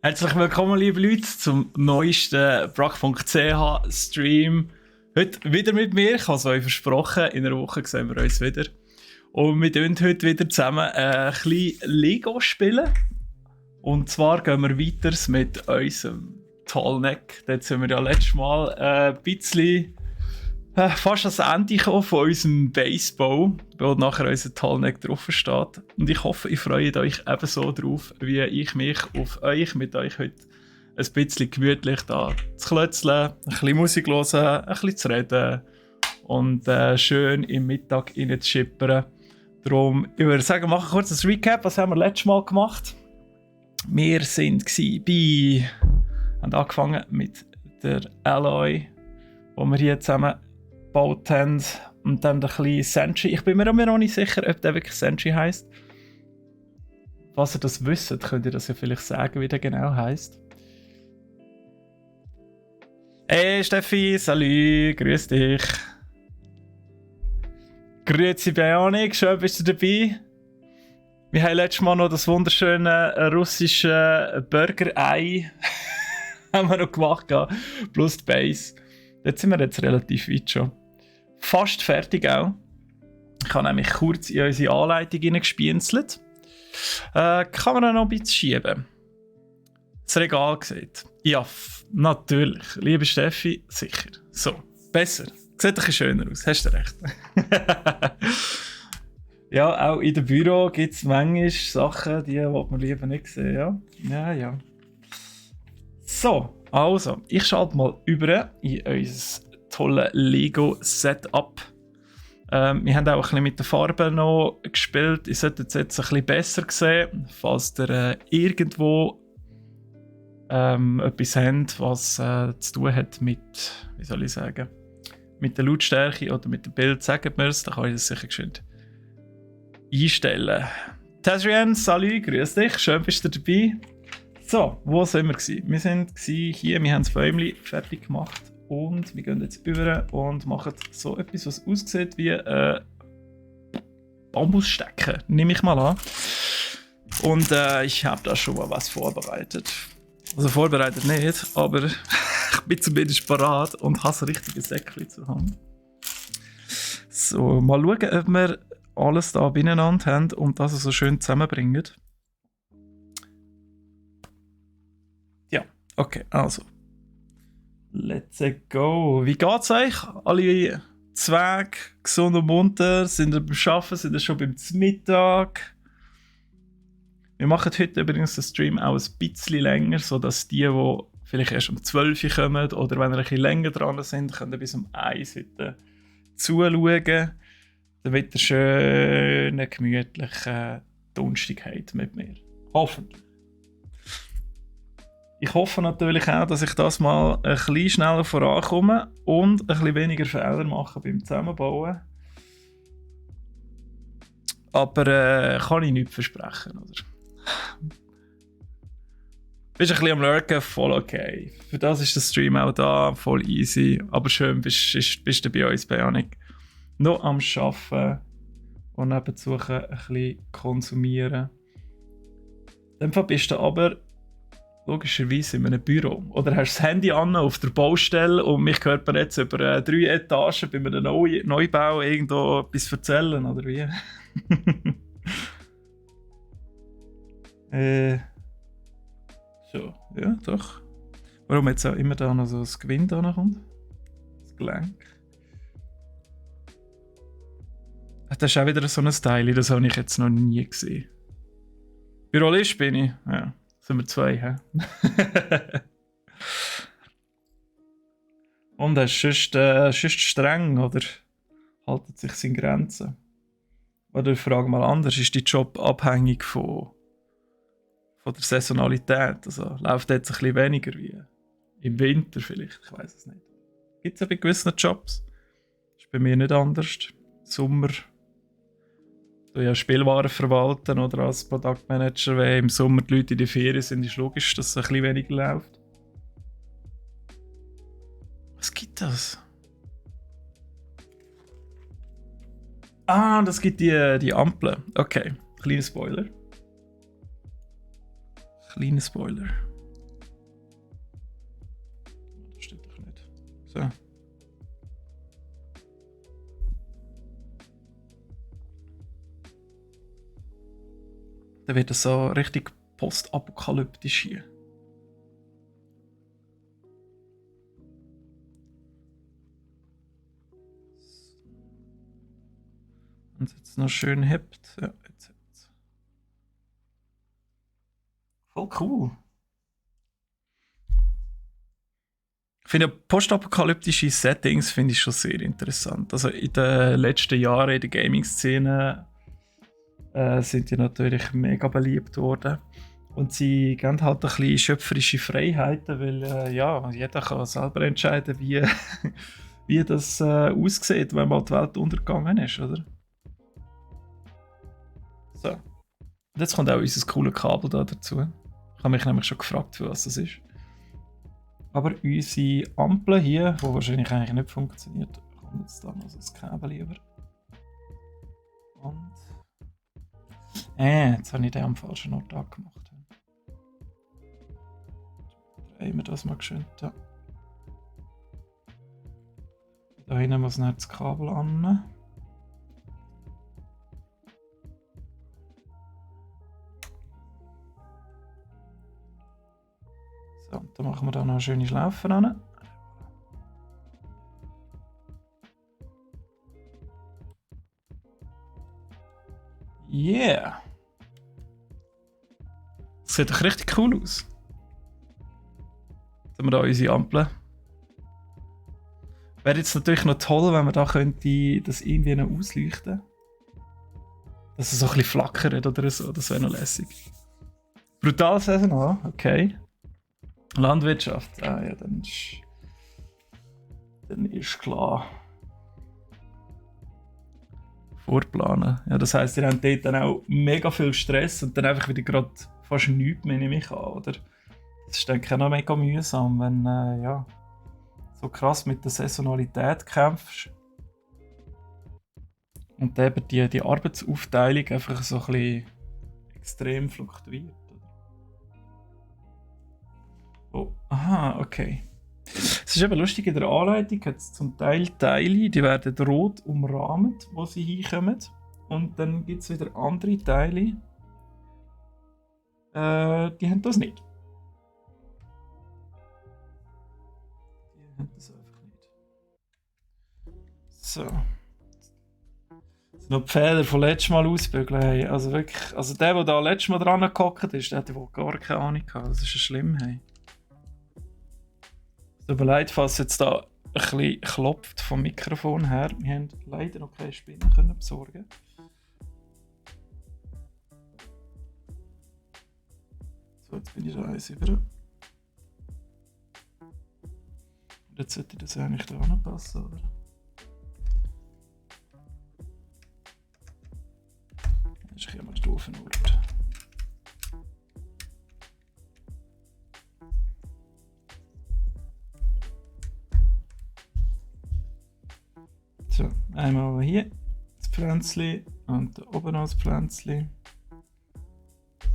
Herzlich willkommen, liebe Leute, zum neuesten Brack.ch Stream. Heute wieder mit mir, ich habe es euch versprochen, in einer Woche sehen wir uns wieder. Und wir spielen heute wieder zusammen ein bisschen Lego spielen. Und zwar gehen wir weiter mit unserem Tallneck. Dort sind wir ja letztes Mal ein bisschen fast ans Ende gekommen von unserem Basebau, wo nachher unser Tallneck drauf steht. Und ich hoffe, ihr freut euch ebenso drauf, wie ich mich auf euch, mit euch heute ein bisschen gemütlich da zu klötzeln, ein bisschen Musik hören, ein bisschen zu reden und schön im Mittag rein zu schippern. Darum, ich würde sagen, machen kurz ein Recap, was haben wir letztes Mal gemacht. Wir haben angefangen mit der Alloy, wo wir hier zusammen gebaut haben, und dann ein bisschen Sentry. Ich bin mir noch nicht sicher, ob der wirklich Sentry heisst. Falls ihr das wisst, könnt ihr das ja vielleicht sagen, wie der genau heisst. Hey Steffi, salut, grüß dich. Grüezi Bionic, schön bist du dabei. Wir haben letztes Mal noch das wunderschöne russische Burger-Ei haben wir noch gemacht, plus die Base. Dort sind wir jetzt relativ weit schon. Fast fertig auch. Ich habe nämlich kurz in unsere Anleitung hineingespienzelt. Kann man noch ein bisschen schieben. Das Regal sieht. Ja, natürlich. Liebe Steffi, sicher. So, besser. Sieht ein bisschen schöner aus, hast du recht. Ja, auch in dem Büro gibt es manchmal Sachen, die man lieber nicht sehen. Ja. So, also, ich schalte mal über in unser tolles Lego-Setup. Wir haben auch ein bisschen mit den Farben noch gespielt. Ihr solltet es jetzt ein bisschen besser sehen, falls ihr irgendwo etwas habt, was zu tun hat mit, wie soll ich sagen, mit der Lautstärke oder mit dem Bild. Sagt mir es, dann kann ich das sicher schön einstellen. Tazrian, salut, grüß dich, schön bist du dabei. So, wo sind wir gewesen? Wir sind hier, wir haben das Bäumchen fertig gemacht und wir gehen jetzt über und machen so etwas, was aussieht wie Bambusstecken, nehme ich mal an. Und ich habe da schon mal was vorbereitet. Also vorbereitet nicht, aber ich bin zumindest parat und habe ein richtiges Säckchen zur Hand. So, mal schauen, ob wir alles da beieinander haben und das so schön zusammenbringen. Ja, okay, also. Let's go. Wie geht's euch? Alle Zwerge, gesund und munter? Sind ihr beim Arbeiten? Sind ihr schon beim Mittag? Wir machen heute übrigens den Stream auch ein bisschen länger, sodass die vielleicht erst um 12 Uhr kommen oder wenn ihr ein bisschen länger dran sind, könnt ihr bis um 1 Uhr zuschauen. Damit ihr schön einen gemütlichen Donnerstag habt mit mir. Hoffentlich. Ich hoffe natürlich auch, dass ich das mal ein bisschen schneller vorankomme und ein bisschen weniger Fehler mache beim Zusammenbauen. Aber kann ich nichts versprechen, oder? Bist ein bisschen am Lurken, voll okay. Für das ist der Stream auch da, voll easy. Aber schön bist du bei uns, Bionic. Noch am Arbeiten und nebenzu ein bisschen konsumieren. In dem Fall bist du aber logischerweise in einem Büro. Oder hast das Handy an auf der Baustelle und mich hört man jetzt über 3 Etagen bei einem Neubau irgendwo etwas erzählen, oder wie? So, ja, doch. Warum jetzt auch immer da noch so das Gewinn da kommt? Das Gelenk. Das ist auch wieder so ein Style, das habe ich jetzt noch nie gesehen. Bürolist bin ich? Ja, sind wir 2, hä? Und er ist sonst streng, oder haltet sich seine Grenzen? Oder ich frage mal anders, ist dein Job abhängig von der Saisonalität? Also läuft jetzt ein bisschen weniger wie im Winter vielleicht, ich weiß es nicht. Gibt es ja bei gewissen Jobs. Das ist bei mir nicht anders. Sommer ja Spielwaren verwalten oder als Produktmanager, wenn im Sommer die Leute in der Ferien sind, ist logisch, dass es ein bisschen weniger läuft. Was gibt das? Ah, das gibt die Ampel. Okay, kleiner Spoiler. So. Dann wird es so richtig postapokalyptisch hier. Und es jetzt noch schön hebt. Ja, jetzt hebt's. Voll cool. Ich finde postapokalyptische Settings finde ich schon sehr interessant. Also in den letzten Jahren in der Gaming-Szene sind die natürlich mega beliebt worden. Und sie geben halt ein bisschen schöpferische Freiheiten, weil ja, jeder kann selber entscheiden, wie das aussieht, wenn mal die Welt untergegangen ist, oder? So. Und jetzt kommt auch unser cooles Kabel da dazu. Ich habe mich nämlich schon gefragt, für was das ist. Aber unsere Ampel hier, die wahrscheinlich eigentlich nicht funktioniert, kommt jetzt da noch so das Kabel über. Und... jetzt habe ich den am falschen Ort angemacht. Drehen wir das mal schön da. Da hinten muss nicht das Kabel an. So, dann machen wir da noch eine schöne Schlaufe ran. Yeah! Das sieht doch richtig cool aus. Jetzt haben wir da unsere Ampel. Wäre jetzt natürlich noch toll, wenn man da könnte das irgendwie noch ausleuchten. Dass es so ein bisschen flackert oder so, das wäre noch lässig. Brutal saisonal, okay. Landwirtschaft, ja, dann ist klar. Vorplanen. Ja, das heisst, ihr habt dort dann auch mega viel Stress und dann einfach wieder gerade fast nichts mehr, nehme ich an, oder? Das ist dann auch noch mega mühsam, wenn ja, so krass mit der Saisonalität kämpfst. Und eben die Arbeitsaufteilung einfach so ein bisschen extrem fluktuiert. Oh, aha, okay. Es ist eben lustig, in der Anleitung hat es zum Teil Teile, die werden rot umrahmt, wo sie hinkommen. Und dann gibt es wieder andere Teile, die haben das nicht. Die haben das einfach nicht. So. Noch die Fehler von letztes Mal ausbügeln. Hey. Also wirklich, also der da letztes Mal dran gehockt ist, der hatte wohl gar keine Ahnung gehabt. Das ist ja schlimm. Hey. Es tut mir leid, falls jetzt da ein bisschen klopft vom Mikrofon her. Wir haben leider noch keine Spinnen können besorgen. So, jetzt bin ich da eins über. Und jetzt sollte das eigentlich da anpassen, oder? Das ist immer Stufenort. So, einmal hier das Pflänzchen und da oben noch das Pflänzchen.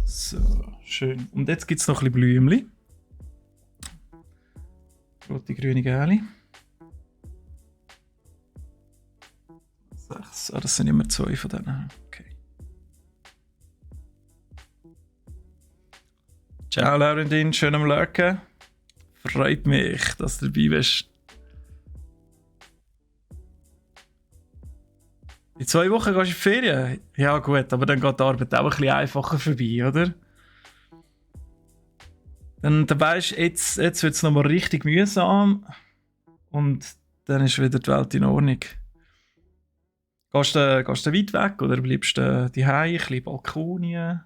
So, schön. Und jetzt gibt es noch ein bisschen Blümchen. Rote, grüne, gelbe. 6. Ah, das sind immer 2 von denen. Okay. Ciao Laurendin, schön am Lurken. Freut mich, dass du dabei bist. In 2 Wochen gehst du in die Ferien? Ja gut, aber dann geht die Arbeit auch ein bisschen einfacher vorbei, oder? Dann weisst du, jetzt wird es nochmal richtig mühsam und dann ist wieder die Welt in Ordnung. Gehst du weit weg oder bleibst du daheim, ein bisschen Balkonien?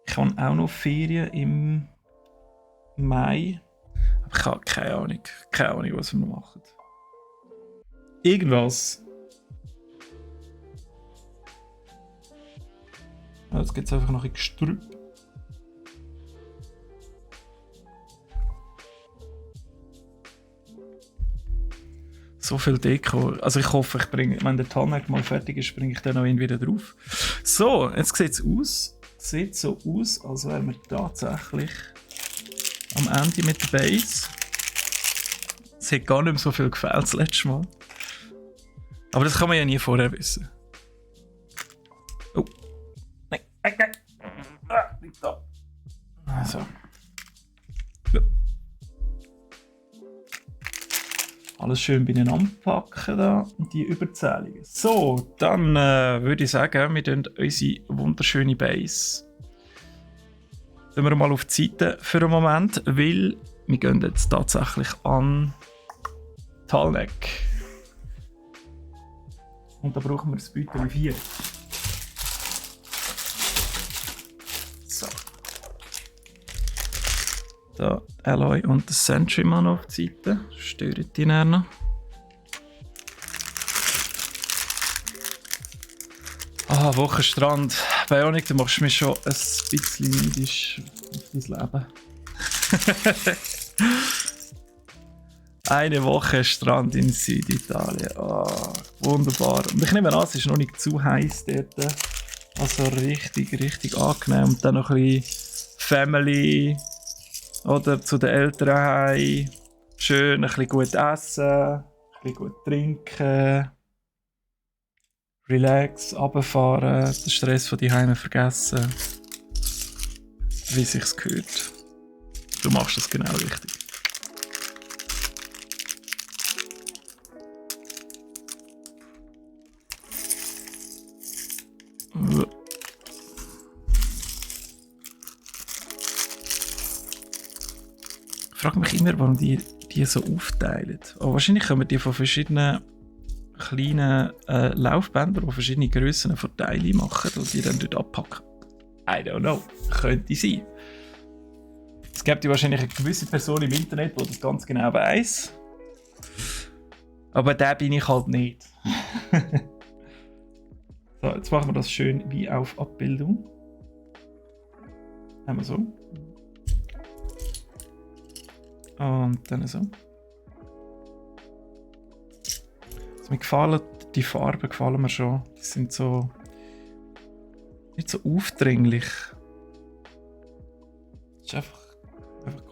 Ich habe auch noch Ferien im Mai. Aber ich habe keine Ahnung, was wir machen. Irgendwas. Jetzt gibt es einfach noch ein Gestrüpp. So viel Deko. Also ich hoffe, wenn der Tannenberg mal fertig ist, bringe ich den noch wieder drauf. So, jetzt sieht es aus. Sieht so aus, als wären wir tatsächlich am Ende mit der Base. Es hat gar nicht mehr so viel gefällt das letzte Mal. Aber das kann man ja nie vorher wissen. Oh. Nein, nein. Liegt da. Also. Ja. Alles schön beieinander packen da und die Überzählungen. So, dann würde ich sagen, wir tun unsere wunderschöne Base. Gehen wir mal auf die Seite für einen Moment, weil wir gehen jetzt tatsächlich an Talneck. Und da brauchen wir das Beutel 4. So. Da Alloy und der Sentryman auf die Seite. Stören die dann noch. Ah, Wochenstrand. Bionic, du machst mich schon ein bisschen neidisch auf dein Leben. Eine Woche Strand in Süditalien. Oh, wunderbar. Und ich nehme an, es ist noch nicht zu heiß dort. Also richtig, richtig angenehm. Und dann noch ein bisschen Family oder zu den Eltern heim. Schön, ein bisschen gut essen, ein bisschen gut trinken. Relax, runterfahren, den Stress von die Heime vergessen. Wie sich's gehört. Du machst das genau richtig. Ich frage mich immer, warum die so aufteilen. Aber wahrscheinlich können wir die von verschiedenen kleinen Laufbändern, die verschiedene Grössen von Teilen machen und die dann dort abpacken. I don't know. Könnte sein. Es gibt ja wahrscheinlich eine gewisse Person im Internet, die das ganz genau weiss. Aber der bin ich halt nicht. So, jetzt machen wir das schön wie auf Abbildung. Einmal so. Und dann so. Also, mir gefallen die Farben gefallen mir schon. Die sind so nicht so aufdringlich. Das ist einfach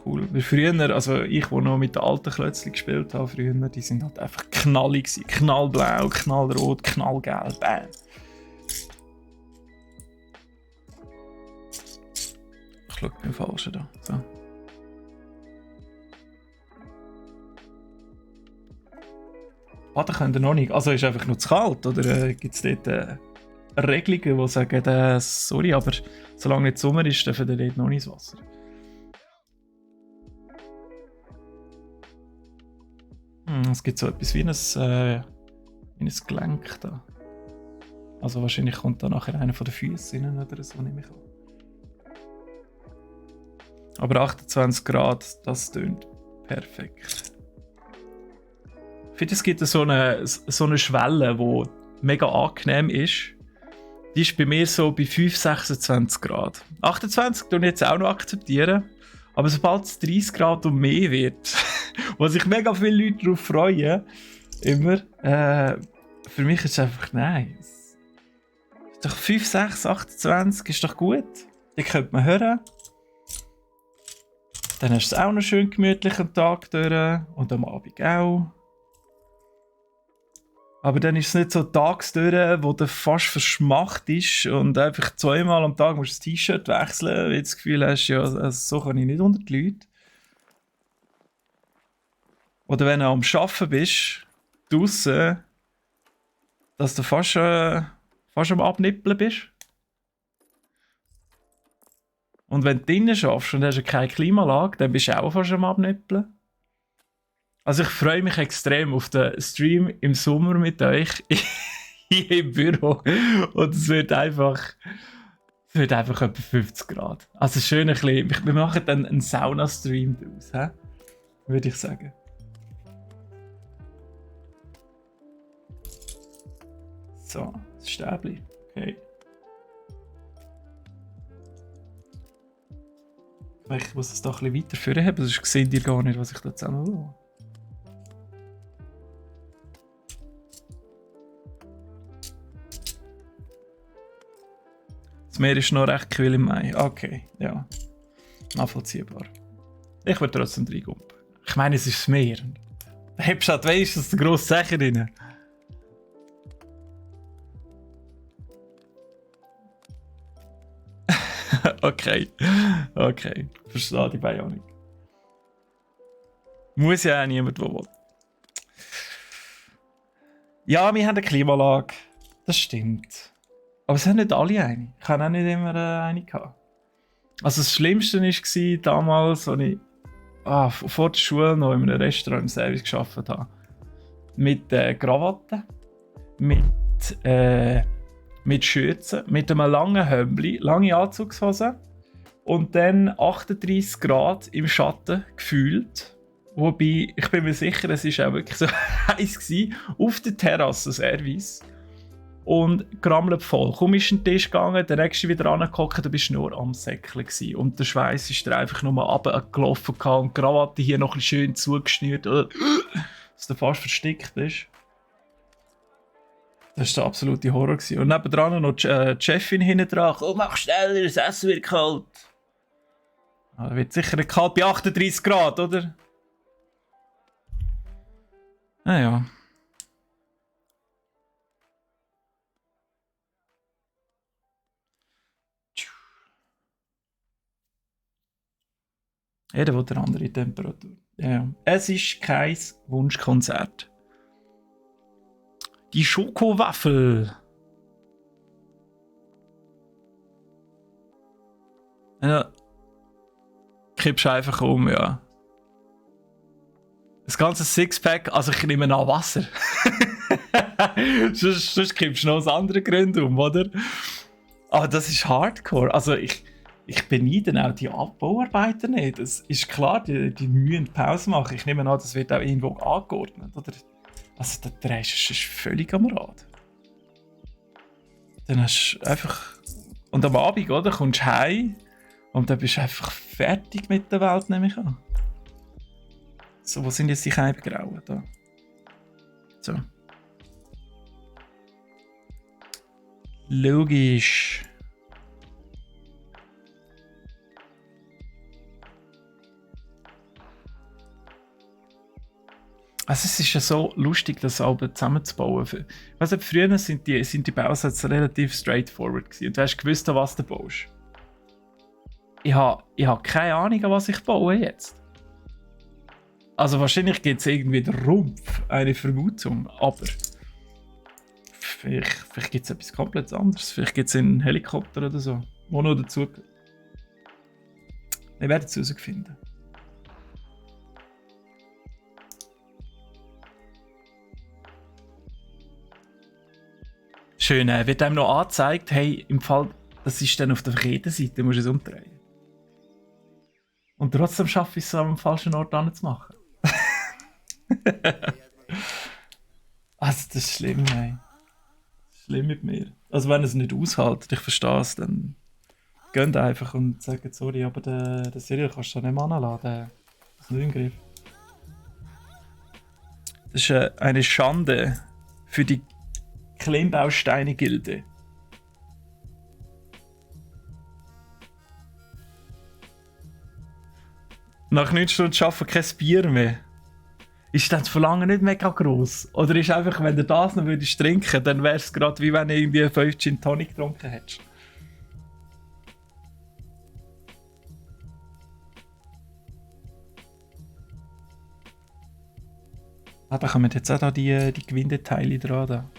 cool. Weil früher, also ich, der noch mit den alten Klötzchen gespielt habe, früher, die sind halt einfach knallig gewesen. Knallblau, knallrot, knallgelb, bam. Ich schaue den falschen da. So. Baden könnt ihr noch nicht. Also ist einfach nur zu kalt? Oder gibt es dort Regelungen, die sagen, sorry, aber solange nicht Sommer ist, dürfen ihr dort noch nicht ins Wasser? Es gibt so etwas wie ein Gelenk da. Also wahrscheinlich kommt da nachher einer von den Füßen rein oder so, nehme ich an. Aber 28 Grad, das tönt perfekt. Ich finde, es gibt so eine Schwelle, die mega angenehm ist. Die ist bei mir so bei 5, 26 Grad. 28 tue ich jetzt auch noch akzeptieren. Aber sobald es 30 Grad und mehr wird, wo sich mega viele Leute darauf freuen, immer, für mich ist es einfach nein. Ist doch 5, 6, 28 ist doch gut. Die könnte man hören. Dann hast du es auch noch schön gemütlich am Tag durch und am Abend auch. Aber dann ist es nicht so tagsdurch, wo du fast verschmacht ist und einfach zweimal am Tag musst du das T-Shirt wechseln, weil du das Gefühl hast, ja, also so kann ich nicht unter die Leute. Oder wenn du am Arbeiten bist, draussen, dass du fast am Abnippeln bist. Und wenn du drinnen schaffst und hast keine Klimaanlage, dann bist du auch fast am Abnippeln. Also ich freue mich extrem auf den Stream im Sommer mit euch hier im Büro. Und es wird einfach etwa 50 Grad. Also schön ein bisschen, wir machen dann einen Sauna-Stream daraus, würde ich sagen. So, das Stäbli. Okay. Ich muss es da ein bisschen weiterführen haben, sonst seht ihr gar nicht, was ich da zusammen will. Das Meer ist noch recht kühl im Mai. Okay, ja. Nachvollziehbar. Ich würde trotzdem reingumpen. Ich meine, es ist das Meer. Da hebst du halt wenigstens den grossen Sachen rein. Okay. Okay. Verstehe die beiden auch nicht. Muss ja auch niemand, der will. Ja, wir haben eine Klimaanlage. Das stimmt. Aber es haben nicht alle eine. Ich habe auch nicht immer eine gehabt. Also das Schlimmste war damals, als ich vor der Schule noch in einem Restaurant im Service gearbeitet habe. Mit Krawatte, mit Schürzen, mit einem langen Hömbli, lange Anzugshosen und dann 38 Grad im Schatten gefühlt. Wobei, ich bin mir sicher, es war auch wirklich so heiß gewesen, auf der Terrasse Service. Und gerammelt voll. Komm, ist an den Tisch gegangen, der nächste wieder angehockt, du bist nur am Säckeln gewesen. Und der Schweiß ist dir einfach nur runtergelaufen und die Krawatte hier noch ein bisschen schön zugeschnürt, dass der fast verstickt ist. Das war der absolute Horror gewesen. Und nebendran noch die Chefin hinten dran. Komm, mach schneller, das Essen wird kalt. Ah, wird sicher nicht kalt bei 38 Grad, oder? Naja. Jeder will eine andere Temperatur. Ja. Es ist kein Wunschkonzert. Die Schokowaffel. Ja. Kippst einfach um, ja. Das ganze Sixpack, also ich nehme an Wasser. sonst kippst du noch aus anderen Gründen um, oder? Aber das ist Hardcore. Also ich beneide auch die Abbauarbeiter nicht. Es ist klar, die müssen Pause machen. Ich nehme an, das wird auch irgendwo angeordnet, oder? Also der Dreh ist völlig am Rad. Dann hast du einfach... Und am Abend, oder, kommst du heim und dann bist du einfach fertig mit der Welt, nehme ich an. So, wo sind jetzt die Keibengrauen da? So. Logisch. Also es ist ja so lustig, das Album zusammenzubauen. Also früher sind die Bausätze relativ straightforward gewesen. Und du hast gewusst, an was du baust. Ich habe keine Ahnung, an was ich baue jetzt. Also wahrscheinlich gibt es irgendwie den Rumpf, eine Vermutung, aber vielleicht gibt es etwas komplett anderes. Vielleicht gibt es einen Helikopter oder so, wo noch dazu... Wir werden es herausfinden. Schön, wird einem noch angezeigt, hey, im Fall, das ist dann auf der verkehrten Seite, musst du es umdrehen. Und trotzdem schaffe ich es am falschen Ort anzumachen. Also, das ist schlimm, ey. Schlimm mit mir. Also, wenn es nicht aushält, ich verstehe es, dann geht einfach und sagt, sorry, aber den Serial kannst du nicht mehr anladen. Der ist nicht im Griff. Das ist eine Schande für die Klemmbausteine-Gilde. Nach 9 Stunden arbeiten kein Bier mehr. Ist das Verlangen nicht mega gross? Oder ist einfach, wenn du das noch würdest trinken, dann wäre es gerade wie wenn du irgendwie 5 Gin Tonic getrunken hättest. Ah, da kommen jetzt auch da die Gewindeteile dran. Da.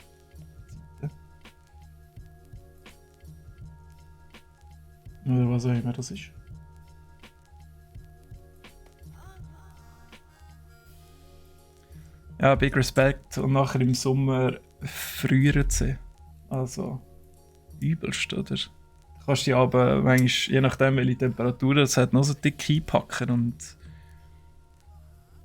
Oder was auch immer das ist. Ja, big respect. Und nachher im Sommer frieren sie. Also, übelst, oder? Du kannst die aber manchmal, je nachdem welche Temperatur es hat, noch so dick einpacken. Und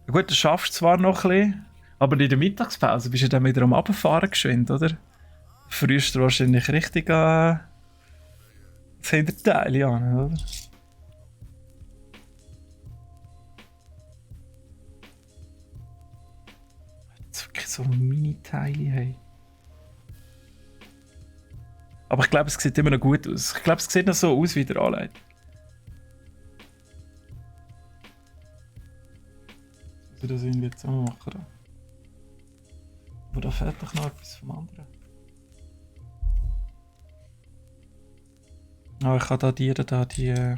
gut, du schaffst zwar noch ein bisschen, aber in der Mittagspause bist du dann wieder am Abfahren geschwind, oder? Frühst du wahrscheinlich richtig das Hinterteil an, oder? So Mini-Teile haben. Aber ich glaube, es sieht immer noch gut aus. Ich glaube, es sieht noch so aus wie der Anleitung. wir das irgendwie zusammen machen. Aber da fehlt doch noch etwas vom anderen. Ah, ich habe da die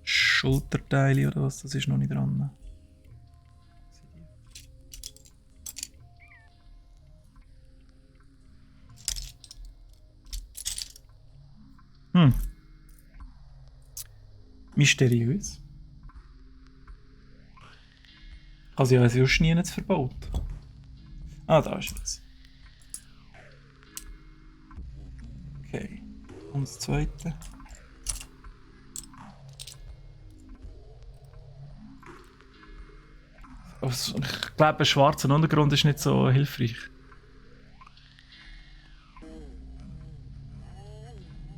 Schulterteile oder was, das ist noch nicht dran. Mysteriös. Also ja, sonst nie nicht verbaut. Ah, da ist es. Okay. Und das zweite. Also, ich glaube, ein schwarzer Untergrund ist nicht so hilfreich.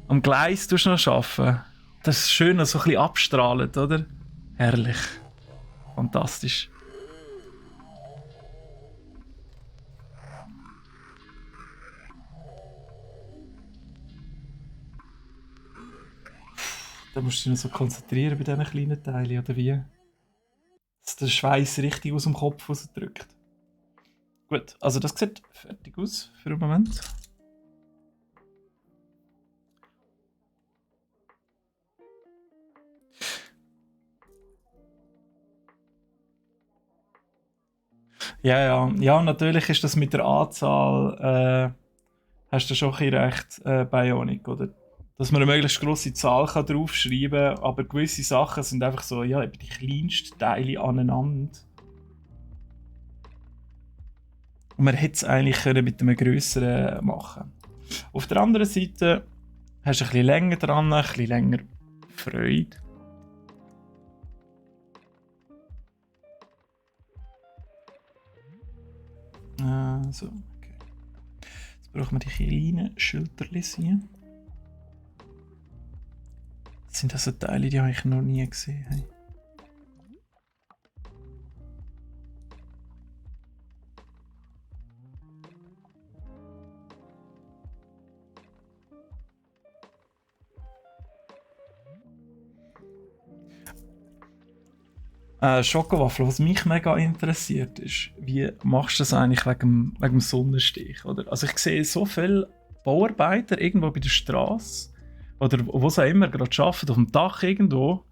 Am Gleis tust du noch arbeiten. Das ist schön, so ein bisschen abstrahlend, oder? Herrlich. Fantastisch. Da musst du dich noch so konzentrieren bei diesen kleinen Teilen, oder wie? Dass der Schweiß richtig aus dem Kopf rausdrückt. Gut, also das sieht fertig aus für den Moment. Ja, natürlich ist das mit der Anzahl, hast du schon ein bisschen recht, Bionic, oder? Dass man eine möglichst grosse Zahl kann draufschreiben kann, aber gewisse Sachen sind einfach so, ja, eben die kleinsten Teile aneinander. Und man hätte es eigentlich mit einem grösseren machen. Auf der anderen Seite hast du ein bisschen länger dran, ein bisschen länger Freude. So, okay. Jetzt brauchen wir die kleinen Schulterchen. Das sind also Teile, die habe ich noch nie gesehen. Hey. Schokowaffel, was mich mega interessiert ist, wie machst du das eigentlich wegen dem Sonnenstich? Oder? Also ich sehe so viele Bauarbeiter irgendwo bei der Straße oder wo sie auch immer gerade arbeiten, auf dem Dach irgendwo,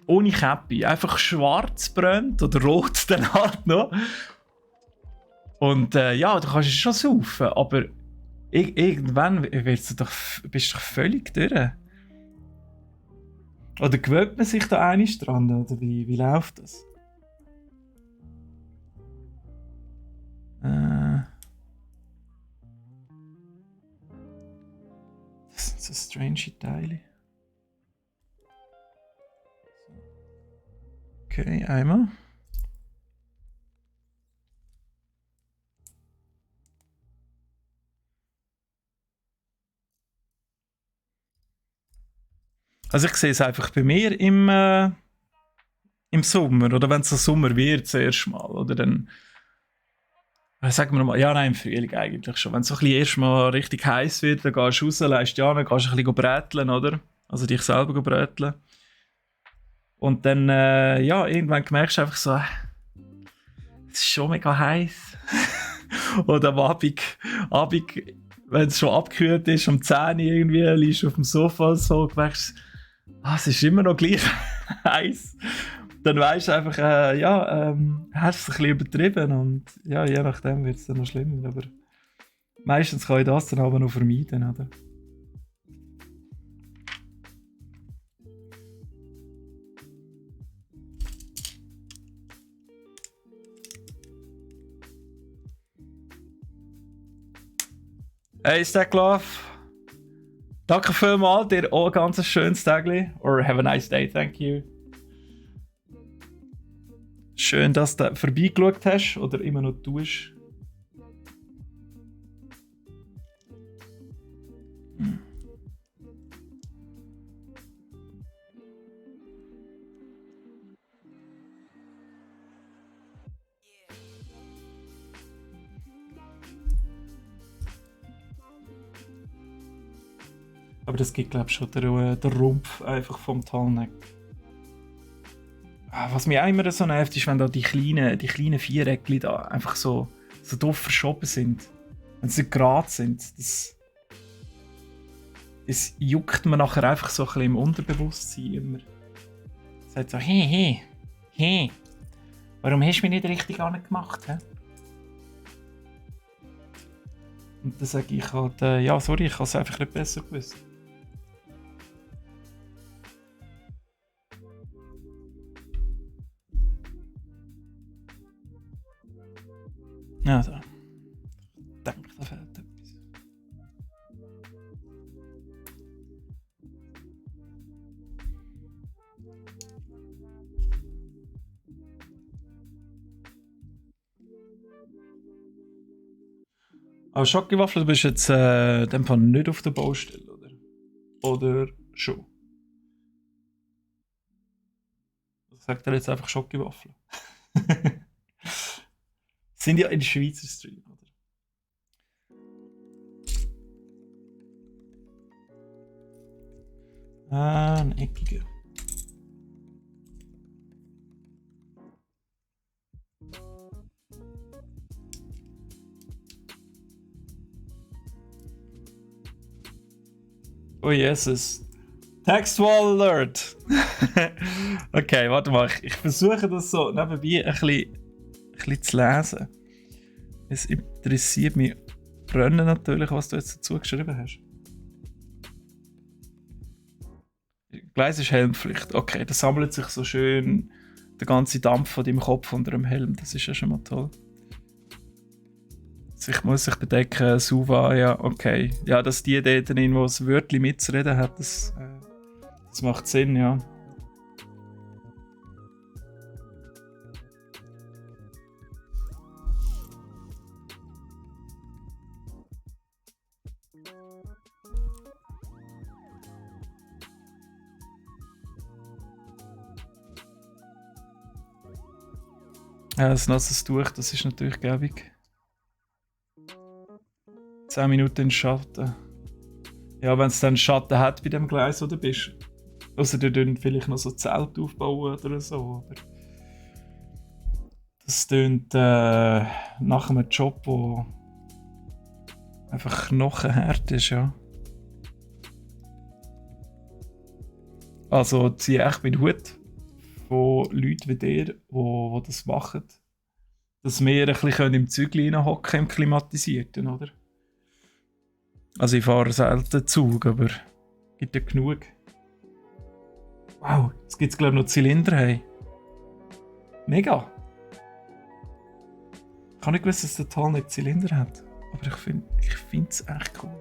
ohne Käppi, einfach schwarz brennt oder rot dann halt noch. Und ja, du kannst es schon saufen, aber irgendwann bist du doch völlig durch. Oder gewöhnt man sich da einig dran, oder wie läuft das? Das sind so strange Teile. Okay, einmal. Also ich sehe es einfach bei mir im Sommer, oder wenn es so Sommer wird, zuerst mal, oder dann, sagen wir mal, ja nein, im Frühling eigentlich schon. Wenn es so ein bisschen erst mal richtig heiß wird, dann gehst du raus, leist ja, dann gehst du ein bisschen bräteln, oder? Also dich selber bräteln. Und dann, ja, irgendwann merkst du einfach so, es ist schon mega heiß. Oder am Abend, wenn es schon abgekühlt ist, um 10 Uhr irgendwie, liegst du auf dem Sofa so, merkst, es ist immer noch gleich heiß. Dann weisst du einfach, hast es ein bisschen übertrieben und ja, je nachdem wird es dann noch schlimmer. Aber meistens kann ich das dann aber noch vermeiden, oder? Hey, Stacklove. Danke vielmals, dir auch ein ganz schönes Tagli. Or have a nice day, thank you. Schön, dass du vorbeigeschaut hast oder immer noch tust. Aber das gibt, glaube ich, schon der Rumpf einfach vom Tallneck. Was mich auch immer so nervt, ist, wenn da die kleinen Viereckchen da einfach so doof verschoben sind. Wenn sie nicht gerade sind. Das juckt man nachher einfach so ein bisschen im Unterbewusstsein immer. Es sagt so, hey, warum hast du mich nicht richtig angemacht? He? Und dann sage ich halt, ja, sorry, ich habe es einfach nicht besser gewusst. Ja, da. Ich denke, da fehlt etwas. Aber Schokiwaffel, du bist jetzt in dem Fall nicht auf der Baustelle, oder? Oder schon? Sagt er jetzt einfach Schokiwaffel? Sind ja in Schweizer Stream, oder? Ein eckiger. Oh Jesus. Textual Alert! Okay, warte mal. Ich versuche das so nebenbei ein bisschen zu lesen. Es interessiert mich brennend natürlich, was du jetzt dazu geschrieben hast. Gleis ist Helmpflicht. Okay, da sammelt sich so schön der ganze Dampf von deinem Kopf unter dem Helm. Das ist ja schon mal toll. Ich muss sich bedecken, Suva, ja, okay. Ja, dass die dort drin, wo das Wörtchen mitzureden hat, das macht Sinn, ja. Ja, das nasses Tuch, das ist natürlich gäbig. 10 Minuten in Schatten. Ja, wenn es dann Schatten hat bei dem Gleis, wo du bist. Also du dann vielleicht noch so Zelt aufbauen oder so. Oder das tönt nach einem Job, der einfach knochenhart ist, ja. Also ziehe echt meinen Hut von Leuten wie dir, die das machen. Dass wir ein bisschen im Zügel hocken im Klimatisierten, oder? Also ich fahre selten Zug, aber es gibt ja genug. Wow, jetzt gibt es glaube ich noch Zylinder. Hey. Mega! Ich habe nicht gewusst, dass der Tal nicht Zylinder hat. Aber ich finde es echt cool.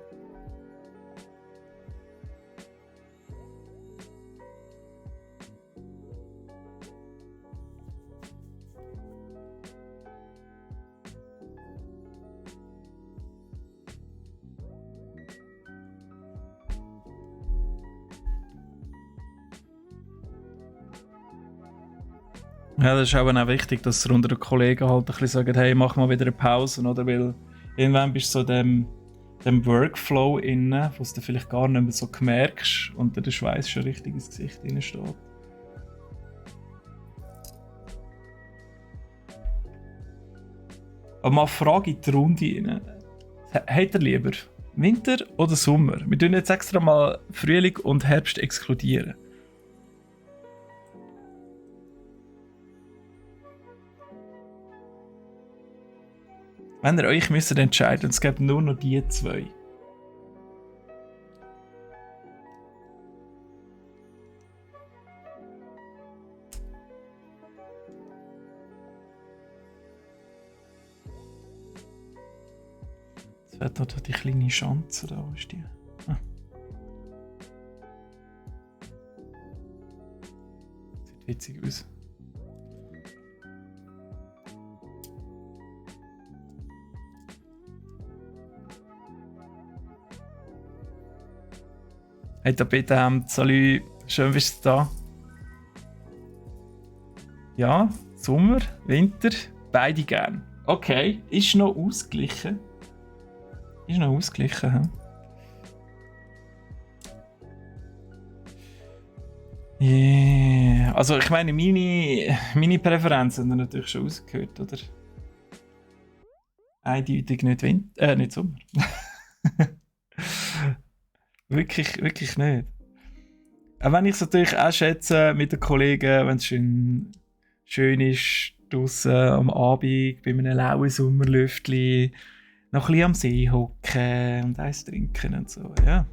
Ja, das ist aber auch wichtig, dass ihr unter den Kollegen halt ein bisschen sagt, hey, mach mal wieder eine Pause, oder? Weil irgendwann bist du so dem Workflow inne, wo du vielleicht gar nicht mehr so merkst und der Schweiß schon richtig ins Gesicht reinsteht. Aber mal eine Frage in die Runde rein. Habt ihr lieber Winter oder Sommer? Wir tun jetzt extra mal Frühling und Herbst exkludieren. Wenn ihr euch müsst entscheiden, es gibt nur noch die zwei. Jetzt wird da die kleine Schanze da, wo ist die? Ah. Sieht witzig aus. Hey, da bitte, salut, schön bist du da. Ja, Sommer, Winter, beide gern. Okay, ist noch ausgeglichen. Ist noch ausgeglichen, hä? Yeah. Also ich meine, meine Präferenzen haben natürlich schon rausgehört, oder? Eindeutig nicht Sommer. wirklich nicht. Auch wenn ich es natürlich auch schätze mit den Kollegen, wenn es schön ist, draussen am Abend bei einem lauen Sommerlüftchen noch ein bisschen am See hocken und Eis trinken und so. Ja,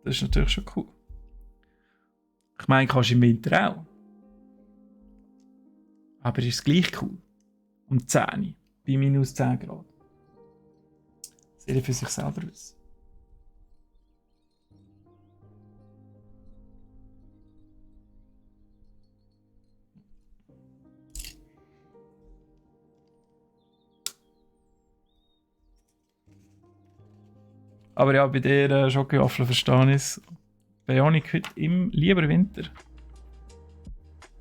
das ist natürlich schon cool. Ich meine, kannst du im Winter auch. Aber ist es gleich cool. Um 10 Uhr, bei minus 10 Grad. Das soll ich für sich selber wissen. Aber ja, bei der Schokowaffel verstehe ich es. Bei Janik heute im lieber Winter.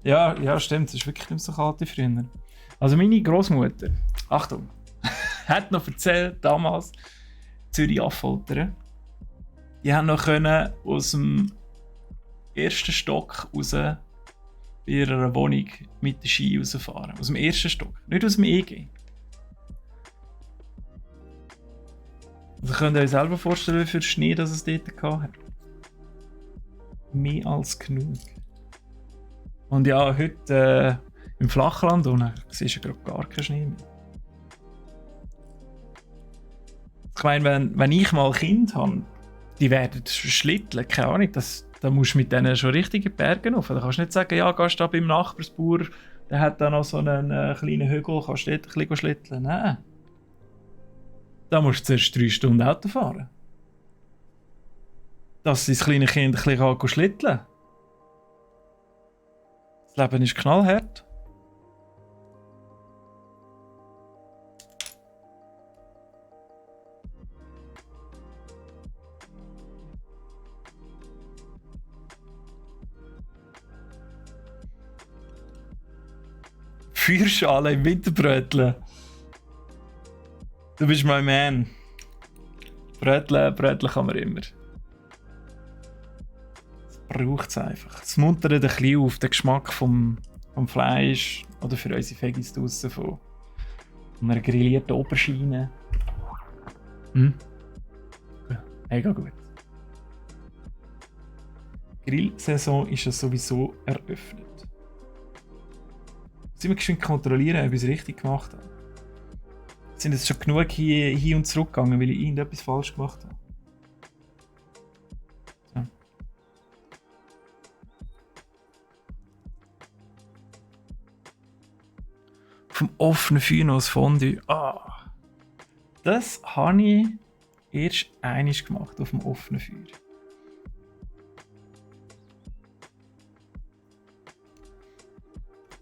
Ja, stimmt. Es ist wirklich nicht so kalt wie früher. Also meine Großmutter, Achtung, hat noch erzählt, damals Zürich Affoltern. Die haben noch können aus dem ersten Stock raus bei ihrer Wohnung mit der Ski rausfahren. Aus dem ersten Stock, nicht aus dem EG. Also könnt ihr euch selber vorstellen, wie viel Schnee das es dort hatte. Mehr als genug. Und ja, heute im Flachland siehst du gerade gar keinen Schnee mehr. Ich meine, wenn ich mal Kind habe, die werden schlitteln, keine Ahnung, da musst du mit denen schon richtige Berge rauf. Da kannst du nicht sagen, ja, gehst da beim Nachbarsbauer, der hat da noch so einen kleinen Hügel, kannst du dort ein bisschen schlitteln. Nein. Da musst du zuerst 3 Stunden Auto fahren. Dass dein kleine Kind ein bisschen schlitteln kann. Das Leben ist knallhart. Feuerschale im Winterbrötchen. Du bist mein Man. Brötchen kann man immer. Das braucht es einfach. Es muntert ein bisschen auf den Geschmack vom Fleisch oder für unsere Veggies draussen von einer grillierten Oberschiene. Mega gut. Die Grillsaison ist ja sowieso eröffnet. Jetzt müssen wir geschwind kontrollieren, ob ich es richtig gemacht habe. Sind jetzt schon genug hin und zurück gegangen, weil ich irgendetwas falsch gemacht habe. So. Vom offenen Feuer noch das Fondue. Das habe ich erst einmal gemacht auf dem offenen Feuer.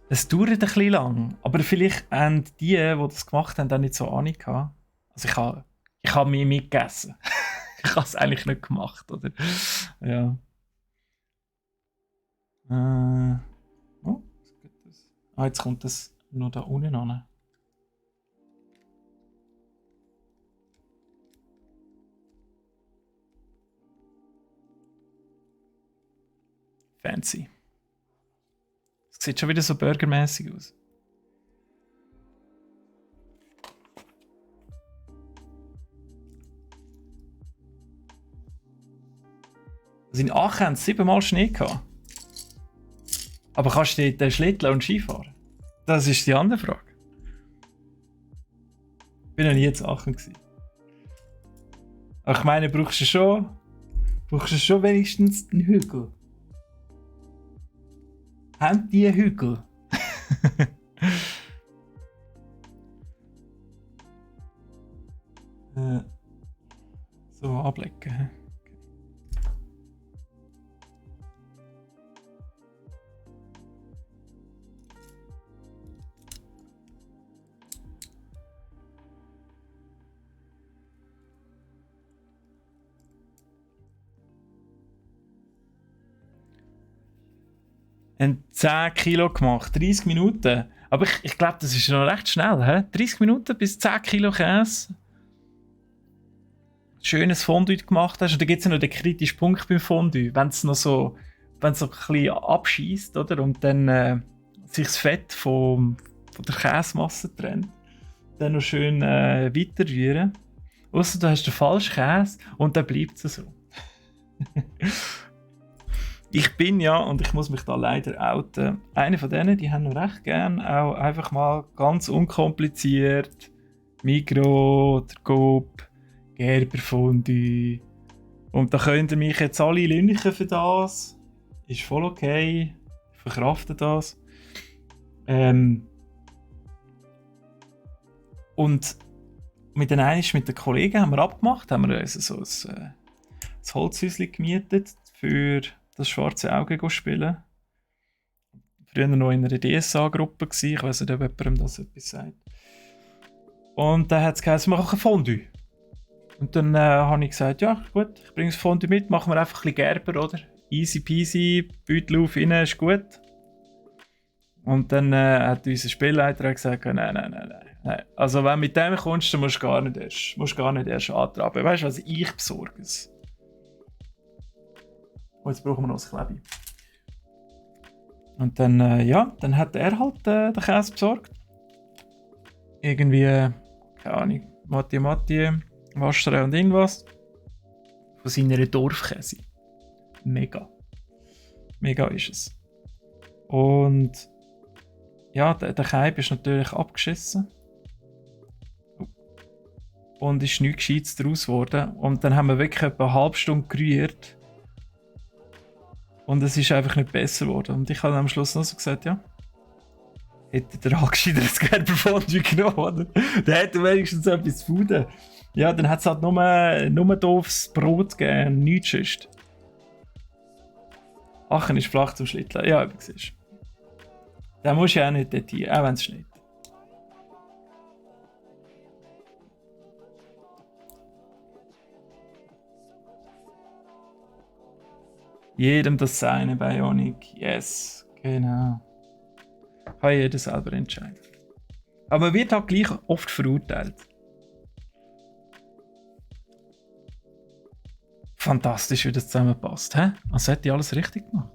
Es dauert ein bisschen lang, aber vielleicht haben die das gemacht haben, auch nicht so Ahnung gehabt. Also ich habe mich mitgegessen. Ich habe es eigentlich nicht gemacht, oder? Ja. Oh, was geht das? Jetzt kommt das noch da unten an. Fancy. Sieht schon wieder so burgermäßig aus. Also in Aachen haben es 7-mal Schnee gehabt. Aber kannst du dort schlitteln und Ski fahren? Das ist die andere Frage. Ich bin noch nie in Aachen gewesen. Aber ich meine, brauchst du schon wenigstens einen Hügel? Haben die Hügel? So ablecken. Haben 10 Kilo gemacht, 30 Minuten. Aber ich glaube, das ist noch recht schnell. 30 Minuten bis 10 Kilo Käse. Schönes Fondue gemacht hast. Und da gibt es ja noch den kritischen Punkt beim Fondue. Wenn es noch so wenn es so ein bisschen abschießt, oder? Und dann sich das Fett von der Käsemasse trennt, dann noch schön weiter rühren. Ausser du hast den falschen Käse und dann bleibt es so. Ich bin ja, und ich muss mich da leider outen, einer von denen, die haben noch recht gern auch einfach mal ganz unkompliziert Migros oder Coop, Gerberfondue. Und da könnt ihr mich jetzt alle lünchen für das. Ist voll okay. Ich verkrafte das. Und mit den Kollegen haben wir abgemacht, haben wir also so ein Holzhäuschen gemietet für das schwarze Auge zu spielen. Früher noch in einer DSA-Gruppe gsi, ich weiß nicht, ob jemandem das etwas sagt. Und dann hat es geheißen, wir machen ein Fondue. Und dann habe ich gesagt, ja gut, ich bringe das Fondue mit, machen wir einfach ein bisschen Gerber, oder? Easy peasy, Beutel auf, rein, ist gut. Und dann hat unser Spielleiter gesagt, nein. Also wenn du mit dem kommst, dann musst du gar nicht erst antraben. Weißt du was, ich besorge es. Und jetzt brauchen wir noch das Klebi. Und dann, dann hat er halt den Käse besorgt. Irgendwie, keine Ahnung, Matti, Waschere und irgendwas. Von seiner Dorfkäse. Mega. Mega ist es. Und ja, der Keib ist natürlich abgeschissen. Und ist nichts Gescheites daraus geworden. Und dann haben wir wirklich etwa eine halbe Stunde gerührt. Und es ist einfach nicht besser geworden. Und ich habe am Schluss noch so gesagt, ja, hätte der Angescheider das Gerberfondue genommen, oder? Dann hätte er wenigstens etwas zu fuden. Ja, dann hat es halt nur doofes Brot gegeben, nichts sonst. Aachen ist flach zum Schlitteln. Ja, wie siehst du. Da musst du ja auch nicht dorthin, auch wenn es schneit. Jedem das seine Bionic. Yes, genau. Kann jeder selber entscheiden. Aber man wird halt gleich oft verurteilt. Fantastisch, wie das zusammenpasst, hä? Also hätte ich alles richtig gemacht.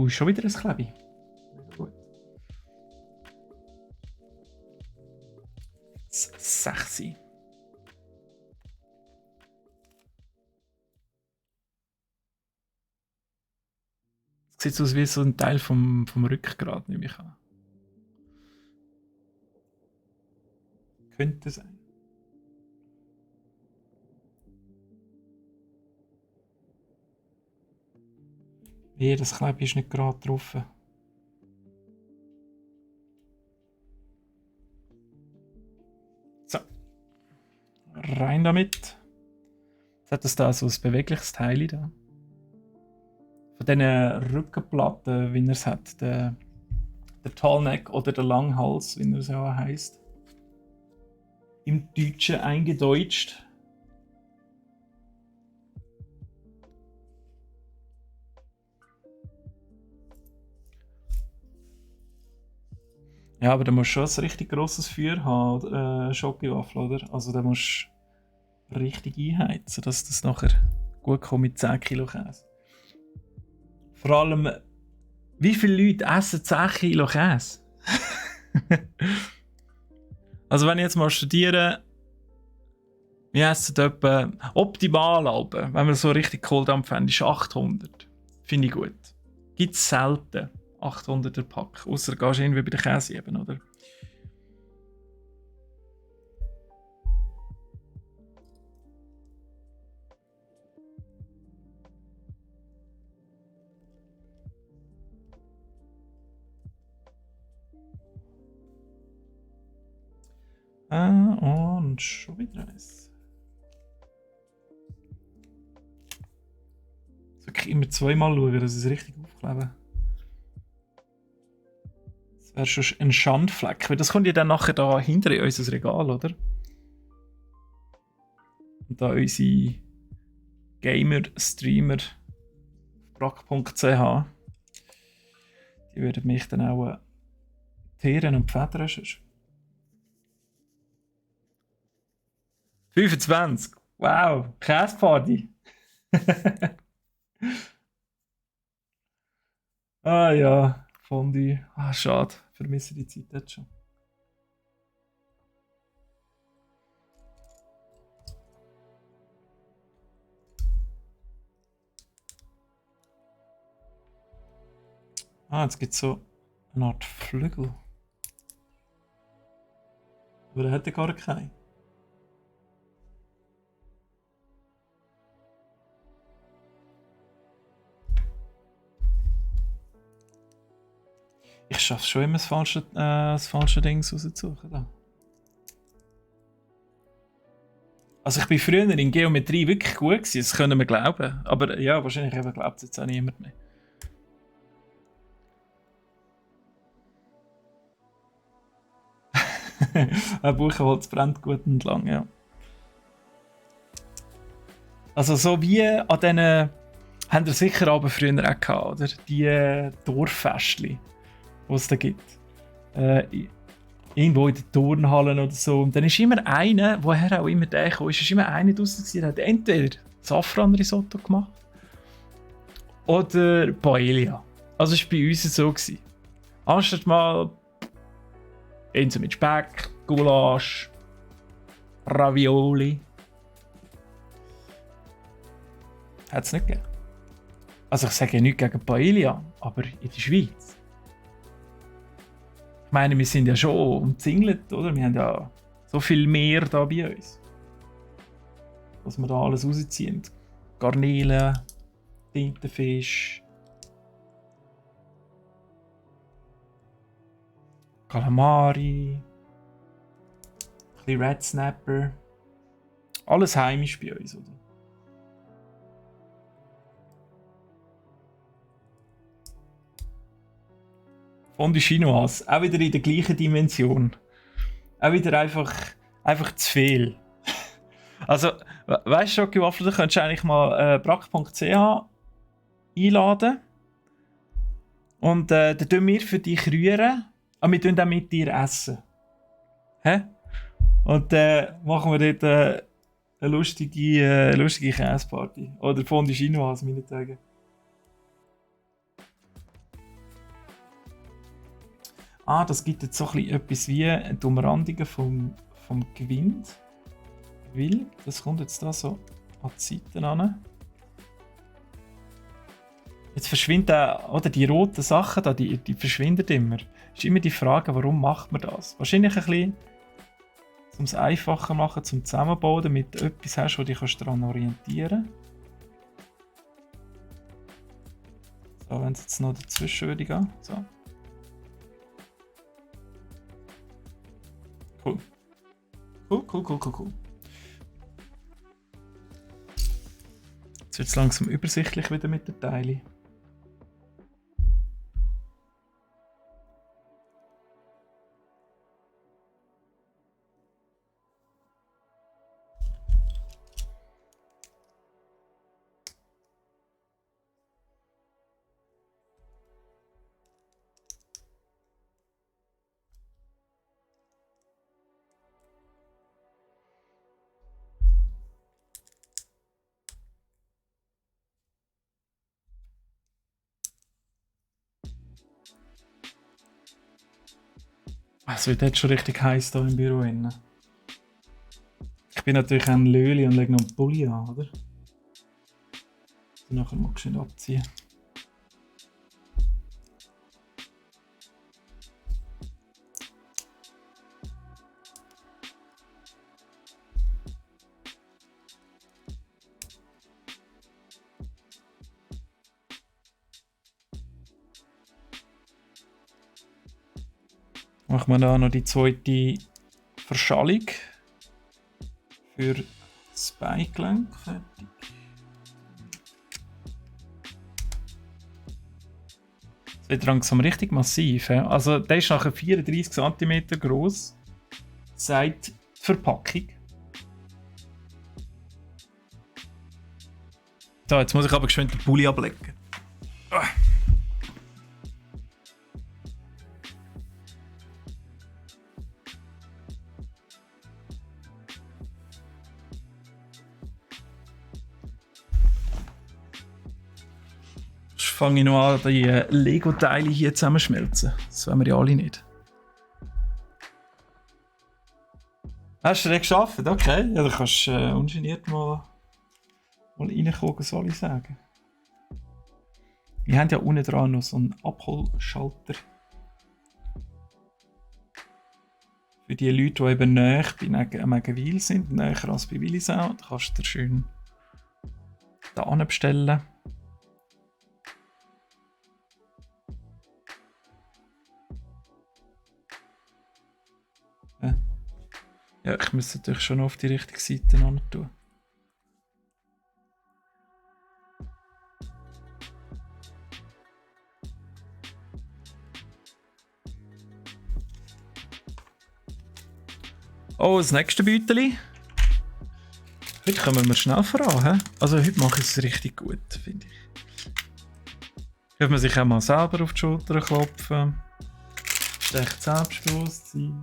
Schon wieder ein Klebi. Gut. Sexy. Sieht aus wie so ein Teil vom Rückgrat, nehme ich an. Könnte sein. Das Klebi ist nicht gerade drauf. So. Rein damit. Jetzt hat das da so ein bewegliches Teil da. Von diesen Rückenplatten, wie er es hat. Der Tallneck oder der Langhals, wie er es ja heisst. Im Deutschen eingedeutscht. Ja, aber da musst du schon ein richtig grosses Feuer haben, Schokiwaffel, oder? Also da musst du richtig einheizen, dass das nachher gut kommt mit 10 Kilo Käse. Vor allem, wie viele Leute essen 10 Kilo Käse? Also wenn ich jetzt mal studiere, wir essen etwa optimal, wenn wir so richtig Kohldampf haben, ist 800. Finde ich gut. Gibt es selten 800er Pack, außer gehst du irgendwie bei der Käse eben, oder? Und schon wieder eins. Ich immer zweimal schauen, dass ich es richtig aufklebe. Das wäre schon ein Schandfleck, weil das kommt ja dann nachher da hinter in unser Regal, oder? Und da unsere Gamer-Streamer brack.ch, die würden mich dann auch teeren und federn. 25. Wow, Käseparty. Ah ja, Fondue. Ah, schade. Vermisse die Zeit jetzt schon. Ah, jetzt gibt es so eine Art Flügel. Aber er hat ja gar keinen. Ich schaffe schon immer das falsche Ding rauszusuchen. Da. Also ich bin früher in Geometrie wirklich gut gewesen, das können wir glauben. Aber ja, wahrscheinlich glaubt es jetzt auch niemand mehr. Ein Buchenholz brennt gut und lang, ja. Also so wie an diesen, haben wir sicher aber früher auch gehabt, oder? Die Dorffestchen, die es da gibt. Irgendwo in den Turnhallen oder so. Und dann ist immer einer, woher auch immer der kam, ist immer einer draussen, der hat entweder Safran-Risotto gemacht oder Paella. Also das war bei uns so. Anstatt mal so mit Speck, Gulasch, Ravioli. Hat es nicht gegeben. Also ich sage ja nichts gegen Paella, aber in der Schweiz. Ich meine, wir sind ja schon umzingelt, oder? Wir haben ja so viel mehr da bei uns. Was wir da alles rausziehen. Garnelen, Tintenfisch, Calamari, ein bisschen Red Snapper. Alles heimisch bei uns, oder? Fondue Chinoise, auch wieder in der gleichen Dimension. Auch wieder einfach zu viel. Also, weißt du, Schokiwaffel, du könntest eigentlich mal brack.ch einladen. Und dann tun wir für dich rühren, aber wir tun dann mit dir essen. Hä? Und dann machen wir dort eine lustige Käseparty. Oder Fondue Chinoise, meinetwegen. Ah, das gibt jetzt so etwas wie eine Umrandung vom Gewinde. Weil, das kommt jetzt da so an die Seiten an. Jetzt verschwinden oder die roten Sachen da, die verschwinden immer. Es ist immer die Frage, warum macht man das? Wahrscheinlich ein bisschen, um es einfacher machen, zum Zusammenbauen, damit du etwas hast, wo du dich daran orientieren kannst. So, wenn es jetzt noch dazwischen würde gehen. So. Cool. Cool. Jetzt wird es langsam übersichtlich wieder mit den Teilen. Es wird jetzt schon richtig heiß hier im Büro. Ich bin natürlich ein Löli und lege noch einen Pulli an, oder? Und nachher mal schön abziehen. Machen wir da noch die zweite Verschallung für das Beingelenk. Fertig. Das wird langsam richtig massiv. He? Also der ist nachher 34 cm groß, seit die Verpackung. So, jetzt muss ich aber geschwind den Pulli ablegen. fange ich noch an, die Lego-Teile hier zusammenschmelzen. Das wollen wir ja alle nicht. Hast du den geschafft? Okay. Ja, dann kannst du ungeniert mal reinkommen, soll ich sagen. Wir haben ja unten dran noch so einen Abholschalter. Für die Leute, die eben näher bei Megenwil sind, näher als bei Willisau, da kannst du dir schön da bestellen. Ja, ich müsste natürlich schon auf die richtige Seite tun. Oh, das nächste Beutel. Heute kommen wir schnell voran. He? Also heute mache ich es richtig gut, finde ich. Darf man sich auch mal selber auf die Schulter klopfen. Das ist echt Selbstbewusstsein.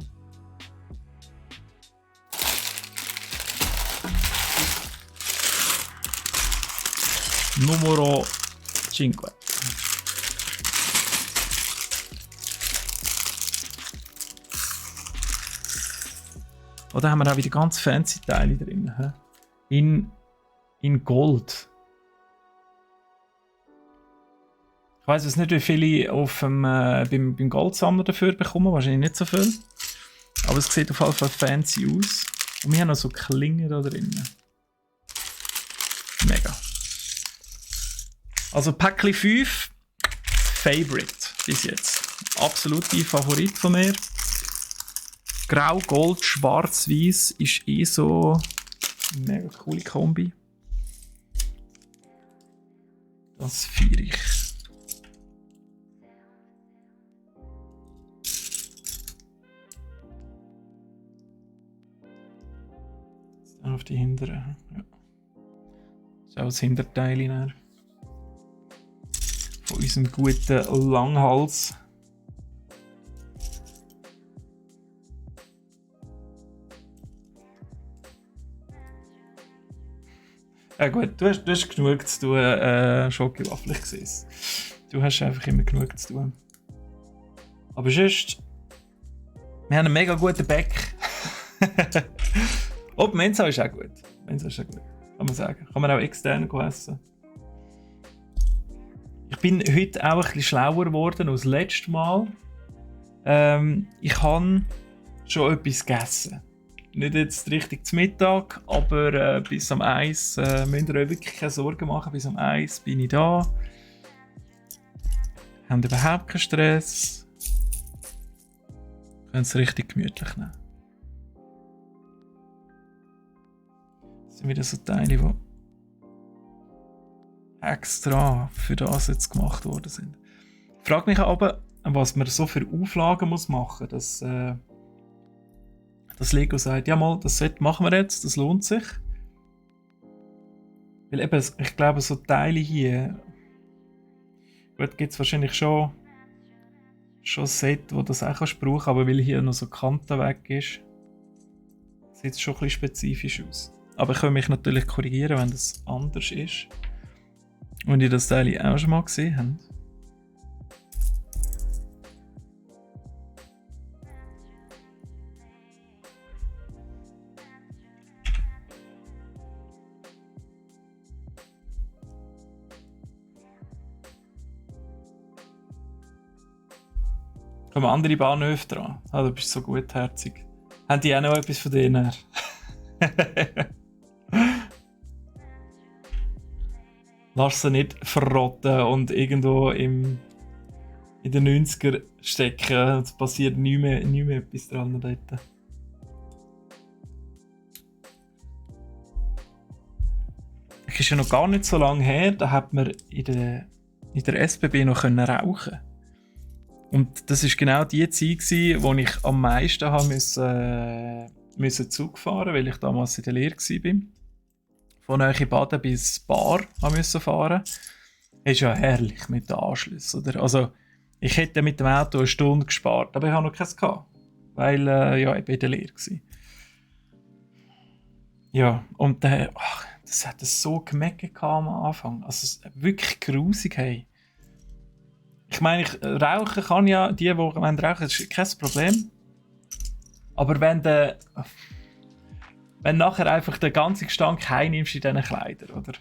Numero 5. Oder haben wir auch wieder ganz fancy Teile drin. In Gold. Ich weiss jetzt nicht, wie viele auf beim Goldsammler dafür bekommen. Wahrscheinlich nicht so viel. Aber es sieht auf jeden Fall fancy aus. Und wir haben noch so Klingen da drin. Mega. Also Päckchen 5. Favorite bis jetzt. Absolute Favorit von mir. Grau, Gold, Schwarz, Weiß ist so eine mega coole Kombi. Das feiere ich. Dann auf die hinteren. Ja. Das ist auch das Hinterteil von unserem guten Langhals. Ja gut, du hast genug zu tun, Schokiwaffel, ich sehe es. Du hast einfach immer genug zu tun. Aber sonst, wir haben einen mega guten Bäck. Oh, Mensa ist auch gut. Mensa ist auch gut, kann man sagen. Kann man auch extern essen. Ich bin heute auch ein bisschen schlauer geworden als das letzte Mal. Ich habe schon etwas gegessen. Nicht jetzt richtig zum Mittag, aber bis am 1 müsst ihr euch wirklich keine Sorgen machen. Bis am 1 bin ich da. Habt überhaupt keinen Stress. Könnt es richtig gemütlich nehmen. Das sind wieder so Teile, die extra für das jetzt gemacht worden sind. Ich frage mich aber, was man so für Auflagen machen muss, dass das Lego sagt, ja mal, das Set machen wir jetzt, das lohnt sich. Weil eben, ich glaube, so Teile hier, gut, gibt es wahrscheinlich schon ein Set, wo das auch kannst brauchen, aber weil hier noch so Kanten weg ist, sieht es schon ein bisschen spezifisch aus. Aber ich kann mich natürlich korrigieren, wenn das anders ist. Und ihr das Teil auch schon mal gesehen habt. Kommen andere Bahnhöfe dran. Ah, du bist so gutherzig. Haben die auch noch etwas von denen? Lass sie nicht verrotten und irgendwo in den 90er stecken. Es passiert nie mehr etwas dran dort. Das ist ja noch gar nicht so lange her, da hat man in der SBB noch rauchen. Und das war genau die Zeit, wo ich am meisten müssen Zug fahren, weil ich damals in der Lehre war. Von Nähe Baden bis Bar musste fahren. Das ist ja herrlich mit den Anschlüssen, oder? Also, ich hätte mit dem Auto eine Stunde gespart, aber ich hatte noch keins gehabt, weil ich in der Lehre war. Ja, und das hat so gemeckert am Anfang. Also wirklich grusig, hey. Ich meine, rauchen kann ja, die rauchen, das ist kein Problem. Aber wenn du nachher einfach den ganzen Gestank heimnimmst in diesen Kleidern, oder?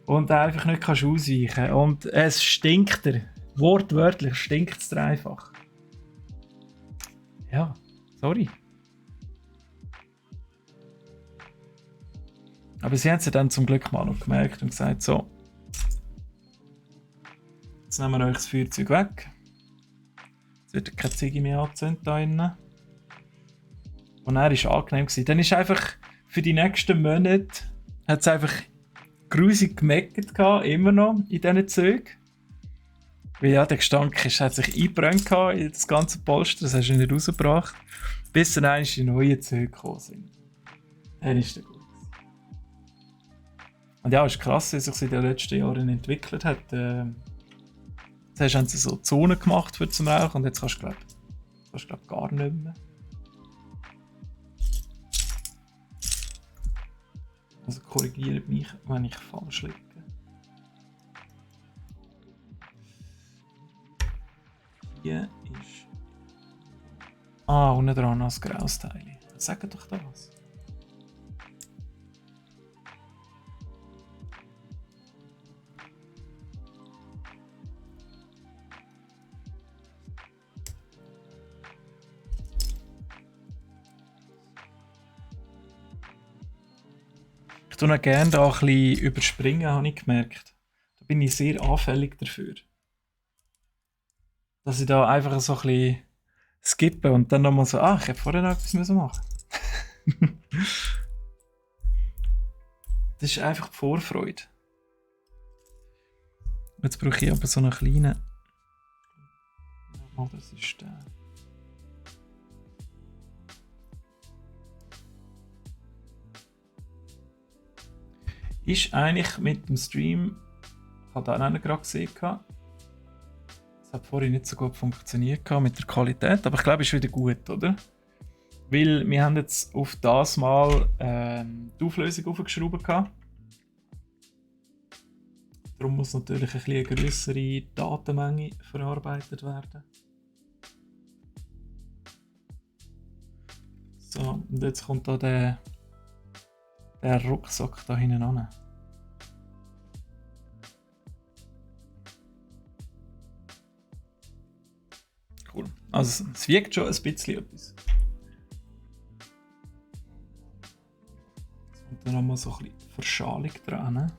Und einfach nicht kannst ausweichen und es stinkt dir. Wortwörtlich stinkt es dir einfach. Ja, sorry. Aber sie haben es dann zum Glück mal noch gemerkt und gesagt, so, jetzt nehmen wir euch das Feuerzeug weg. Es wird keine Ziege mehr angezündet da drinnen. Und er war angenehm. Dann ist einfach für die nächsten Monate hat es einfach grusig gemeckert gehabt, immer noch in diesen Zügen. Weil ja, der Gestank hat sich eingebrannt in das ganze Polster, das hast du nicht rausgebracht. Bis dann einmal die neuen Züge gekommen sind. Dann ist der gut. Und ja, es ist krass, wie sich das in den letzten Jahren entwickelt hat. Zuerst haben sie so Zonen gemacht für zum Rauchen und jetzt kannst du glaub, gar nicht mehr. Also korrigiert mich, wenn ich falsch liege. Hier ist... unten dran noch ein graues Teil. Sag doch das. Ich tue noch gerne da ein bisschen überspringen, habe ich gemerkt. Da bin ich sehr anfällig dafür. Dass ich da einfach so ein bisschen skippe und dann nochmal so, ich hätte vorher noch etwas machen müssen. Das ist einfach die Vorfreude. Jetzt brauche ich aber so einen kleinen... Oh, das ist der... Ist eigentlich mit dem Stream, ich habe da auch gerade gesehen, es hat vorhin nicht so gut funktioniert mit der Qualität, aber ich glaube, es ist wieder gut, oder? Weil wir haben jetzt auf das Mal die Auflösung aufgeschraubt. Darum muss natürlich eine größere Datenmenge verarbeitet werden. So, und jetzt kommt da der Rucksack da hinten an. Cool. Also es wiegt schon ein bisschen etwas. Und dann haben wir so ein bisschen Verschalung dran.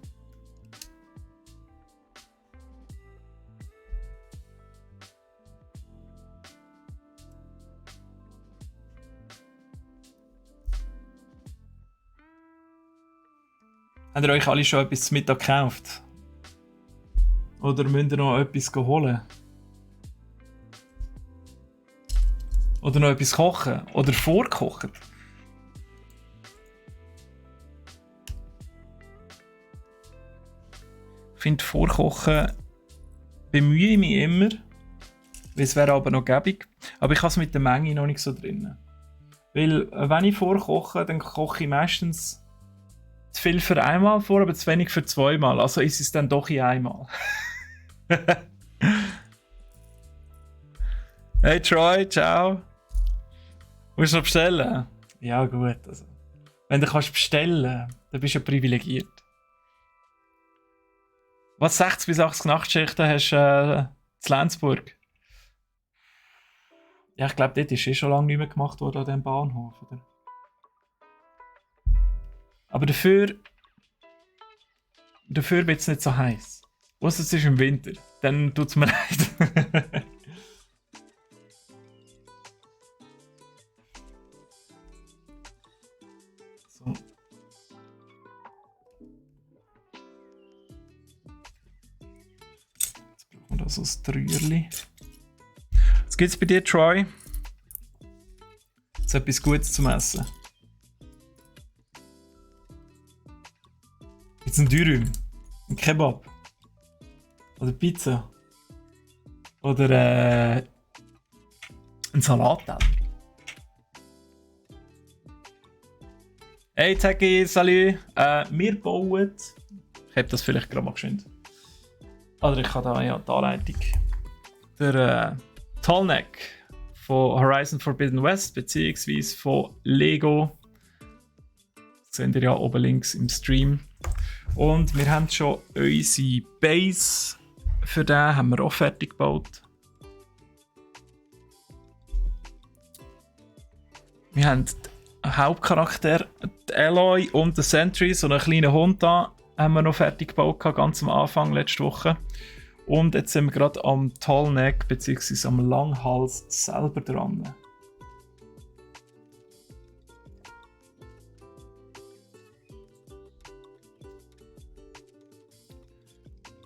Habt ihr euch alle schon etwas zum Mittag gekauft? Oder müsst ihr noch etwas holen? Oder noch etwas kochen? Oder vorkochen? Ich finde, vorkochen bemühe ich mich immer. Es wäre aber noch gäbig. Aber ich habe es mit der Menge noch nicht so drin. Weil, wenn ich vorkoche, dann koche ich meistens zu viel für einmal vor, aber zu wenig für zweimal. Also ist es dann doch in einmal. Hey Troy, ciao. Musst du noch bestellen? Ja gut, also. Wenn du kannst bestellen, dann bist du ja privilegiert. Was 60 bis 80 Nachtschichten hast du in Lenzburg? Ja, ich glaube, dort ist schon lange nicht mehr gemacht worden an diesem Bahnhof, oder? Aber dafür wird es nicht so heiß. Was es ist im Winter, dann tut es mir leid. So. Jetzt brauchen wir da so ein Trüerli. Was gibt's bei dir, Troy? So etwas Gutes zum Essen. Jetzt ein Dürüm, ein Kebab oder Pizza oder ein Salatteller. Hey Zeki, salut! Wir bauen... Ich habe das vielleicht gerade mal geschwind. Oder ich kann da ja die Anleitung der Tallneck von Horizon Forbidden West beziehungsweise von Lego. Das seht ihr ja oben links im Stream. Und wir haben schon unsere Base für den haben wir auch fertig gebaut. Wir haben den Hauptcharakter, die Aloy und den Sentry, so einen kleinen Hund da, haben wir noch fertig gebaut, ganz am Anfang, letzte Woche. Und jetzt sind wir gerade am Tallneck bzw. am Langhals selber dran.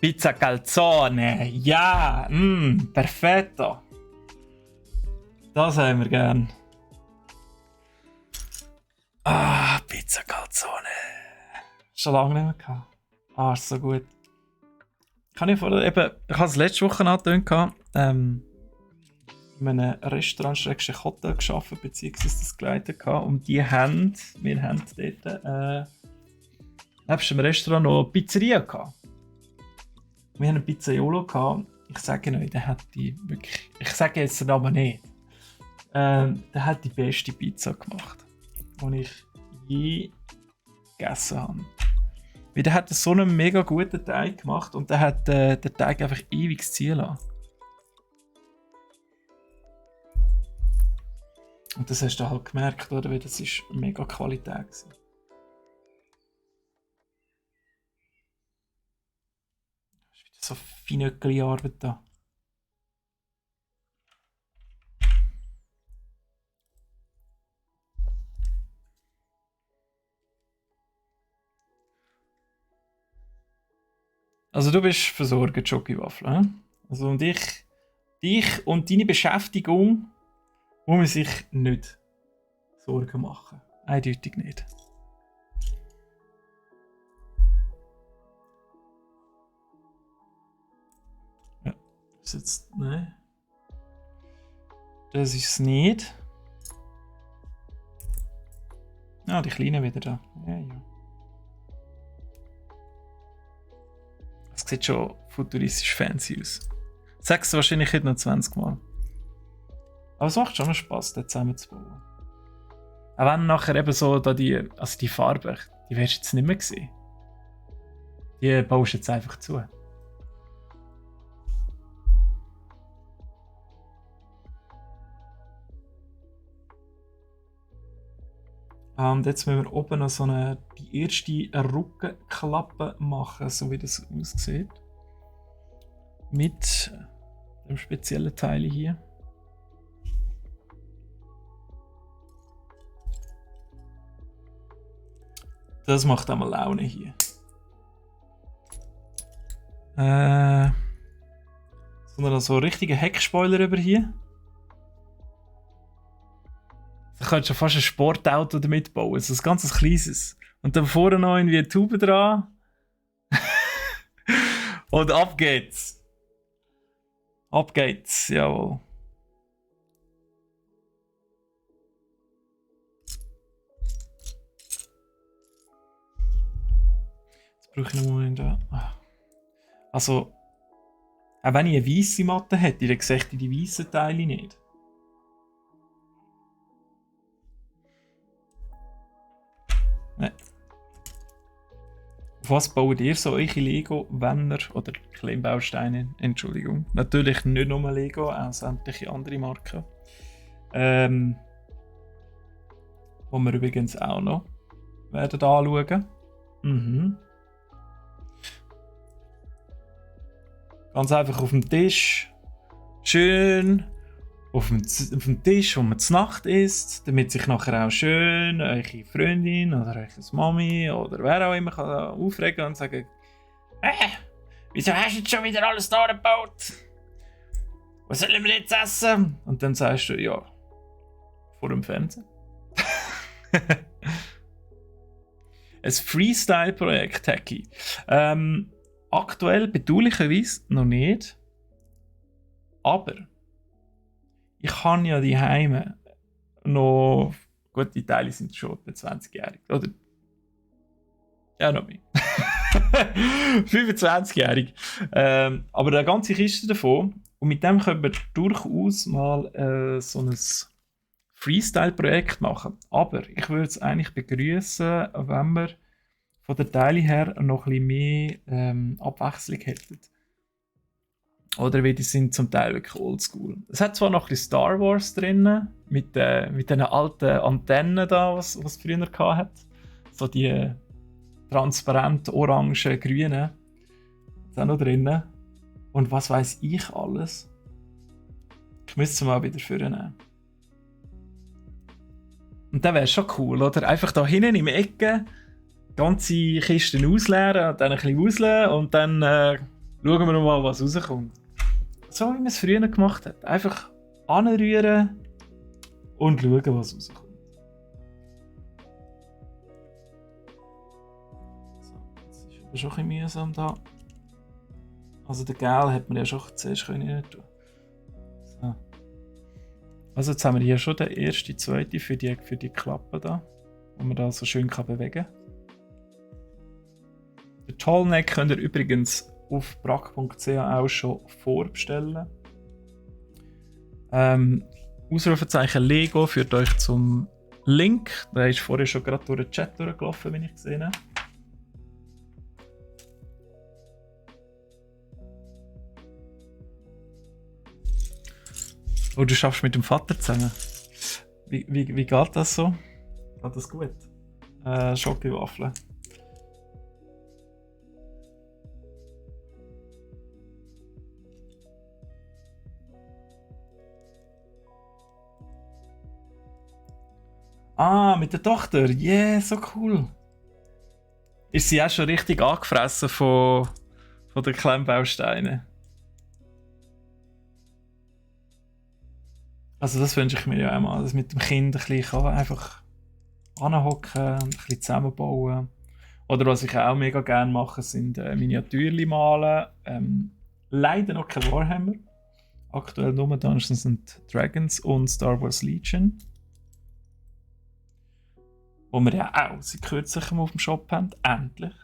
Pizza Calzone, ja, perfetto. Das haben wir gern. Pizza Calzone. Schon lange nicht mehr gehabt. Ist so gut. Ich habe es letzte Woche angetönt, in einem Restaurant-Hotel gearbeitet, beziehungsweise das geleitet. Und wir haben dort nebst dem Restaurant noch eine Pizzeria gehabt. Wir haben einen Pizzaiolo gehabt. Ich sage euch, der hat die wirklich. Ich sage jetzt den Namen nicht. Der hat die beste Pizza gemacht, die ich je gegessen habe. Weil der hat so einen mega guten Teig gemacht und der hat den Teig einfach ewig ziehen lassen. Und das hast du halt gemerkt, oder? Weil das ist mega Qualität gewesen. Das ist wieder so feine Arbeit da. Also du bist versorgt, Schokiwaffel. Also und dich und deine Beschäftigung muss man sich nicht Sorgen machen. Eindeutig nicht. Ja, das ist jetzt... Nein. Das ist es nicht. Die Kleinen wieder da. Ja. Das sieht schon futuristisch fancy aus. Sagst du wahrscheinlich nicht noch 20 Mal. Aber es macht schon noch Spass, das zusammenzubauen. Auch wenn nachher eben so da die Farbe, die wirst du jetzt nicht mehr sehen. Die baust du jetzt einfach zu. Und jetzt müssen wir oben noch die erste Rückenklappe machen, so wie das aussieht. Mit dem speziellen Teil hier. Das macht einmal Laune hier. Sondern so einen richtigen Heckspoiler über hier. Da könntest du fast ein Sportauto damit bauen, so ein ganz kleines. Und dann vorne noch irgendwie eine Tube dran. Und ab geht's. Ab geht's, jawohl. Jetzt brauche ich noch einen Moment da. Also, auch wenn ich eine weisse Matte hätte, dann sehe ich die weißen Teile nicht. Nein. Auf was baut ihr so eure Lego-Wänner oder Kleinbausteine? Entschuldigung. Natürlich nicht nur Lego, auch sämtliche andere Marken. Wo wir übrigens auch noch werden anschauen. Ganz einfach auf dem Tisch. Schön. Auf dem Tisch, wo man zur Nacht isst, damit sich nachher auch schön eure Freundin oder eure Mami oder wer auch immer kann aufregen und sagen: wieso hast du jetzt schon wieder alles da gebaut? Was sollen wir jetzt essen? Und dann sagst du: ja, vor dem Fernsehen. Ein Freestyle-Projekt, Techie. Aktuell bedauerlicherweise noch nicht. Aber ich habe ja die Heime noch. Gut, die Teile sind schon etwa 20-jährig, oder? Ja, noch mehr. 25-jährig. Aber eine ganze Kiste davon. Und mit dem können wir durchaus mal so ein Freestyle-Projekt machen. Aber ich würde es eigentlich begrüßen, wenn wir von den Teilen her noch ein bisschen mehr Abwechslung hätten. Oder wie die sind zum Teil wirklich oldschool. Es hat zwar noch ein bisschen Star Wars drin, mit diesen alten Antennen da, was es früher hatte. So die transparent orange, grünen. Ist auch noch drin. Und was weiß ich alles? Ich müsste es mal wieder vornehmen. Und dann wäre es schon cool, oder? Einfach da hinten im Ecke ganze Kisten ausleeren und dann ein bisschen auslösen und dann schauen wir mal, was rauskommt. So wie man es früher gemacht hat. Einfach anrühren und schauen, was rauskommt. So, das ist aber schon ein bisschen mühsam da. Also den Gel hat man ja schon zuerst rein tun. So. Also jetzt haben wir hier schon den ersten, zweiten für die Klappe da, wo man da so schön bewegen kann. Den Tallneck könnt ihr übrigens auf brack.ch auch schon vorbestellen. Ausrufezeichen Lego führt euch zum Link. Der ist vorher schon gerade durch den Chat durchgelaufen, wenn ich gesehen habe. Oh, du schaffst mit dem Vater zusammen. Wie geht das so? Geht das gut? Schokowaffeln. Ah, mit der Tochter. Yeah, so cool. Ist sie auch schon richtig angefressen von den Klemmbausteinen? Also das wünsche ich mir ja auch mal, dass mit dem Kind ein bisschen einfach anhocken und ein bisschen zusammenbauen. Oder was ich auch mega gerne mache, sind Miniatürchen malen. Leider noch kein Warhammer. Aktuell nur Dungeons and Dragons und Star Wars Legion. Wo wir ja auch seit kürzlichem auf dem Shop haben. Endlich.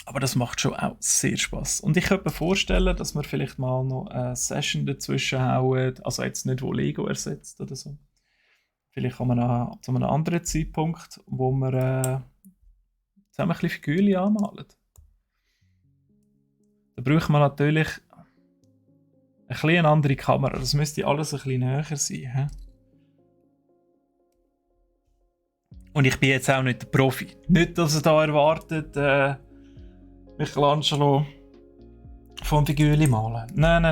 Aber das macht schon auch sehr Spass. Und ich könnte mir vorstellen, dass wir vielleicht mal noch eine Session dazwischen hauen. Also jetzt nicht, wo Lego ersetzt oder so. Vielleicht kommen wir zu einem anderen Zeitpunkt, wo wir zusammen ein bisschen Figürchen anmalen. Da braucht man natürlich ein bisschen eine andere Kamera. Das müsste alles ein bisschen näher sein. He? Und ich bin jetzt auch nicht der Profi. Nicht, dass ihr da erwartet, Michelangelo vom Figürchen malen. Nein.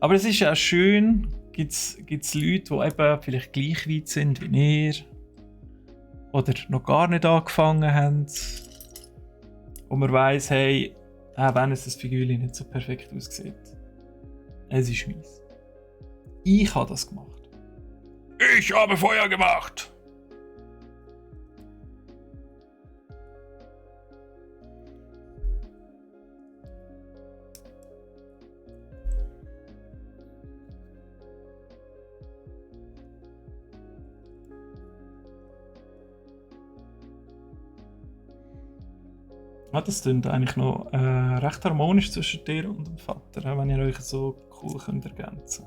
Aber es ist ja auch schön, gibt's Leute, die eben vielleicht gleich weit sind wie ihr. Oder noch gar nicht angefangen haben. Und man weiss, hey, auch wenn es das Figürchen nicht so perfekt aussieht, es ist meins. Ich habe das gemacht. Ich habe Feuer gemacht! Ja, das klingt eigentlich noch recht harmonisch zwischen dir und dem Vater, wenn ihr euch so cool könnt ergänzen.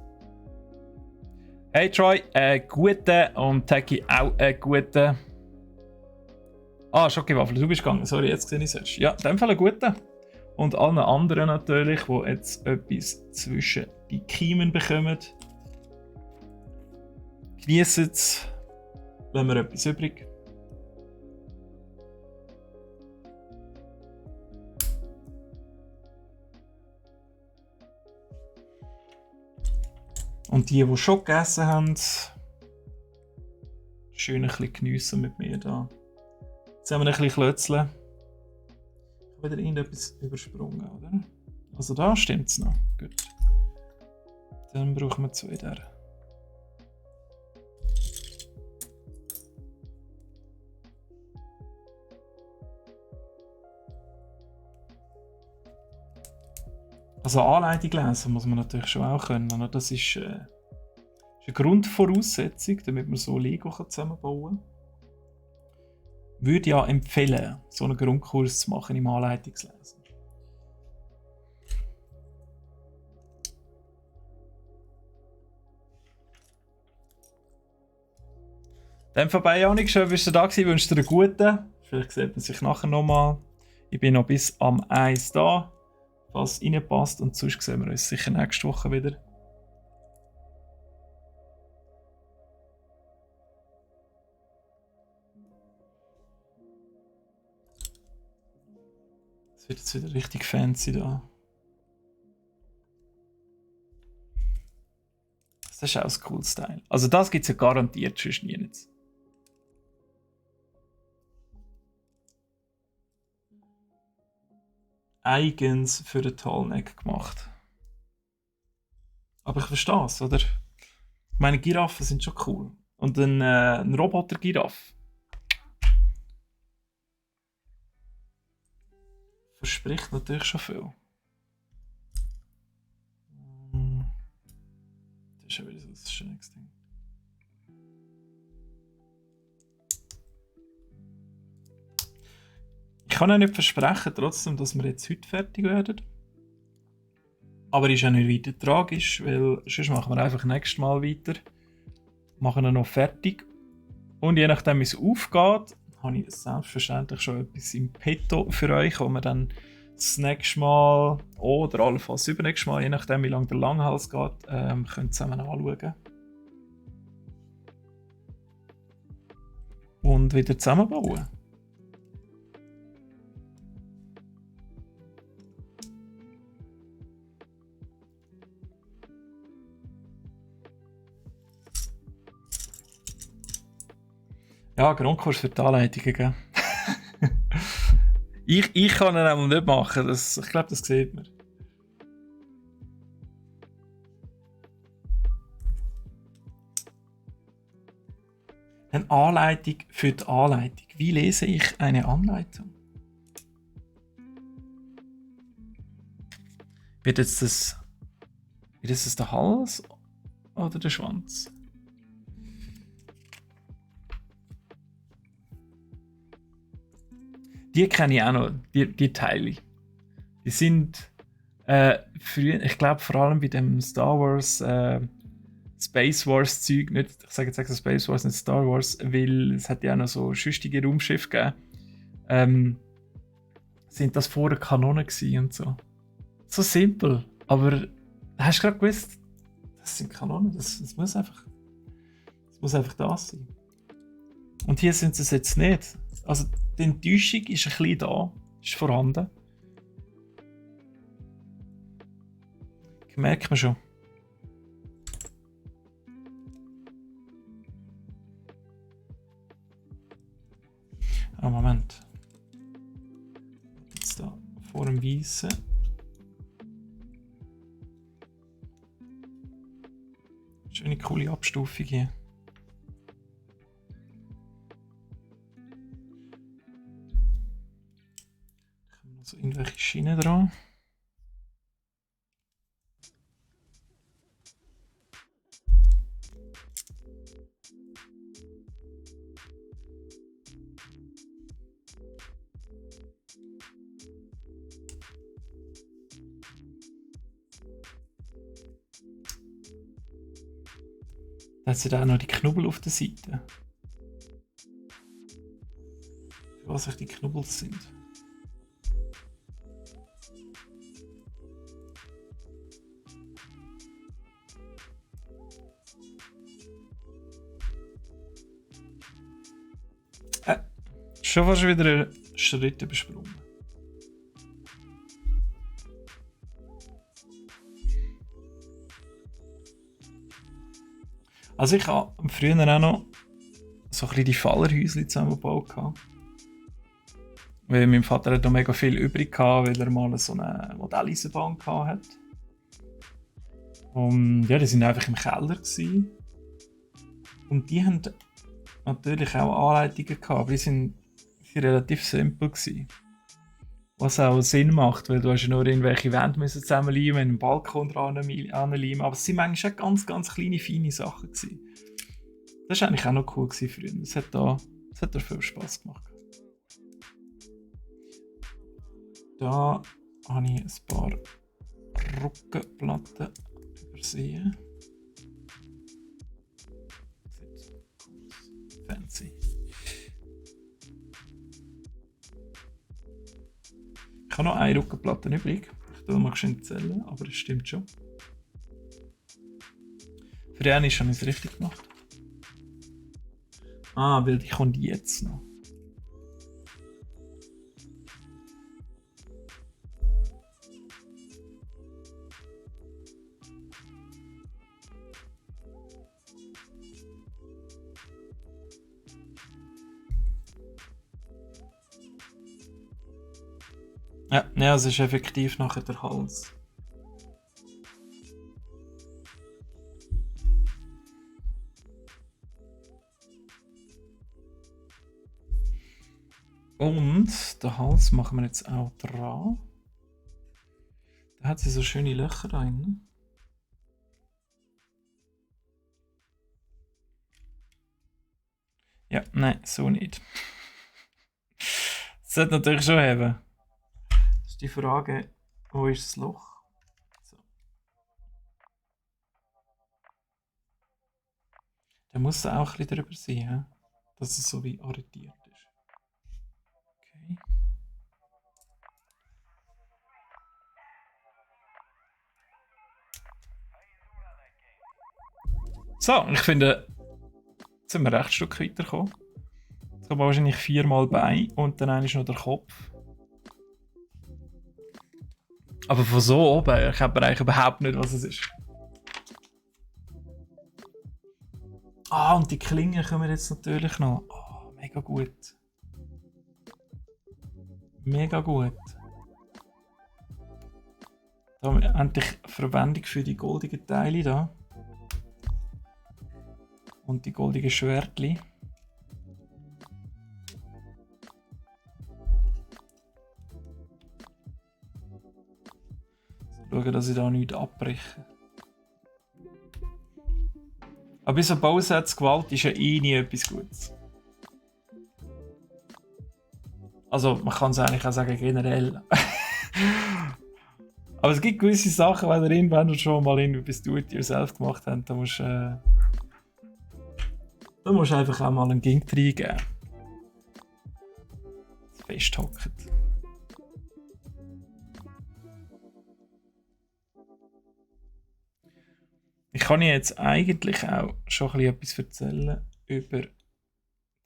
Hey Troy, guten und Taki auch guten. Ah, Schokiwaffel, du bist gegangen. Sorry, jetzt sehe ich es erst. Ja, in dem Fall einen guten. Und allen anderen natürlich, die jetzt etwas zwischen die Kiemen bekommen. Geniessen es. Lassen wir etwas übrig. Und die schon gegessen haben, schön ein bisschen geniessen mit mir da. Jetzt haben wir ein bisschen klötzeln. Ich habe wieder irgendetwas übersprungen, oder? Also da stimmt es noch. Gut. Dann brauchen wir 2 der. Also Anleitung lesen muss man natürlich schon auch können. Das ist eine Grundvoraussetzung, damit man so Lego zusammenbauen kann. Würde ja empfehlen, so einen Grundkurs zu machen im Anleitungslesen. Dann vorbei, Janik, schön bist du da gewesen, wünsche dir einen guten. Vielleicht sieht man sich nachher nochmal. Ich bin noch bis am 1 da, was reinpasst. Und sonst sehen wir uns sicher nächste Woche wieder. Es wird jetzt wieder richtig fancy da. Das ist auch ein cooles Style. Also das gibt es ja garantiert sonst nie. Eigens für den Tallneck gemacht. Aber ich verstehe es, oder? Ich meine, Giraffen sind schon cool. Und ein Roboter-Giraffe. Verspricht natürlich schon viel. Das ist schon wieder so ein schönes Ding. Ich kann auch nicht versprechen, trotzdem, dass wir jetzt heute fertig werden. Aber ist ja nicht weiter tragisch, weil sonst machen wir einfach nächstes Mal weiter. Machen ihn noch fertig. Und je nachdem, wie es aufgeht, habe ich selbstverständlich schon etwas im Petto für euch, wo wir dann das nächste Mal oder allenfalls übernächstes Mal, je nachdem, wie lange der Langhals geht, können zusammen anschauen. Und wieder zusammenbauen. Ja, Grundkurs für die Anleitungen, gell? ich kann ihn einmal nicht machen, ich glaube, das sieht man. Eine Anleitung für die Anleitung. Wie lese ich eine Anleitung? Wird das der Hals oder der Schwanz? Die kenne ich auch noch, die Teile. Die sind früher, ich glaube vor allem bei dem Star Wars, Space Wars Zeug, nicht, ich sage jetzt extra Space Wars, nicht Star Wars, weil es hat ja auch noch so schüchtige Raumschiffe gegeben. Sind das vorher Kanonen gewesen und so. So simpel, aber hast du gerade gewusst, das sind Kanonen, das muss einfach da sein. Und hier sind sie es jetzt nicht. Also die Enttäuschung ist ein bisschen da, ist vorhanden. Ich merke mir schon. Moment. Jetzt da vor dem Weißen. Schöne coole Abstufung hier. So irgendwelche Schienen dran. Da hat sie da auch noch die Knubbel auf der Seite. Für was die Knubbel sind. Schon fast wieder Schritte besprungen. Also ich habe früher auch noch so ein bisschen die Fallerhäuschen zusammengebaut. Weil mein Vater hat noch mega viel übrig gehabt, weil er mal so eine Modelleisenbahn hatte. Und ja, die sind einfach im Keller gewesen. Und die haben natürlich auch Anleitungen gehabt, aber die sind relativ simpel gewesen. Was auch Sinn macht, weil du hast ja nur irgendwelche Wände zusammenleimen, einen Balkon dran anleimen, aber es waren manchmal auch ganz, ganz kleine, feine Sachen gewesen. Das war eigentlich auch noch cool früher. Das hat da viel Spass gemacht. Da habe ich ein paar Rückenplatten übersehen. Fancy. Ich habe noch eine Rückenplatte übrig. Ich will mal schön zählen, aber es stimmt schon. Für den habe ich es richtig gemacht. Ah, weil die kommt jetzt noch. Ja, es ist effektiv nachher der Hals. Und den Hals machen wir jetzt auch dran. Da hat sie so schöne Löcher rein. Ja, nein, so nicht. Das sollte natürlich schon haben. Das ist die Frage, wo ist das Loch? So. Da muss auch ein bisschen drüber sein, dass es so wie arretiert ist. Okay. So, ich finde, jetzt sind wir recht ein Stück weitergekommen. Jetzt haben wir wahrscheinlich 4-mal Bein und dann ist noch der Kopf. Aber von so oben erkennt man eigentlich überhaupt nicht, was es ist. Ah, und die Klingen kommen jetzt natürlich noch. Oh, mega gut. Mega gut. Da haben wir endlich Verwendung für die goldigen Teile da. Und die goldigen Schwertli. Schauen, dass ich da nichts abbreche. Aber bei so Bausatzgewalt ist ja nie etwas Gutes. Also man kann es eigentlich auch sagen generell. Aber es gibt gewisse Sachen, wenn ihr irgendwann schon mal etwas do-it-yourself gemacht habt, da musst du einfach auch mal einen Ging reingeben. Festhocken. Ich kann jetzt eigentlich auch schon ein bisschen etwas erzählen über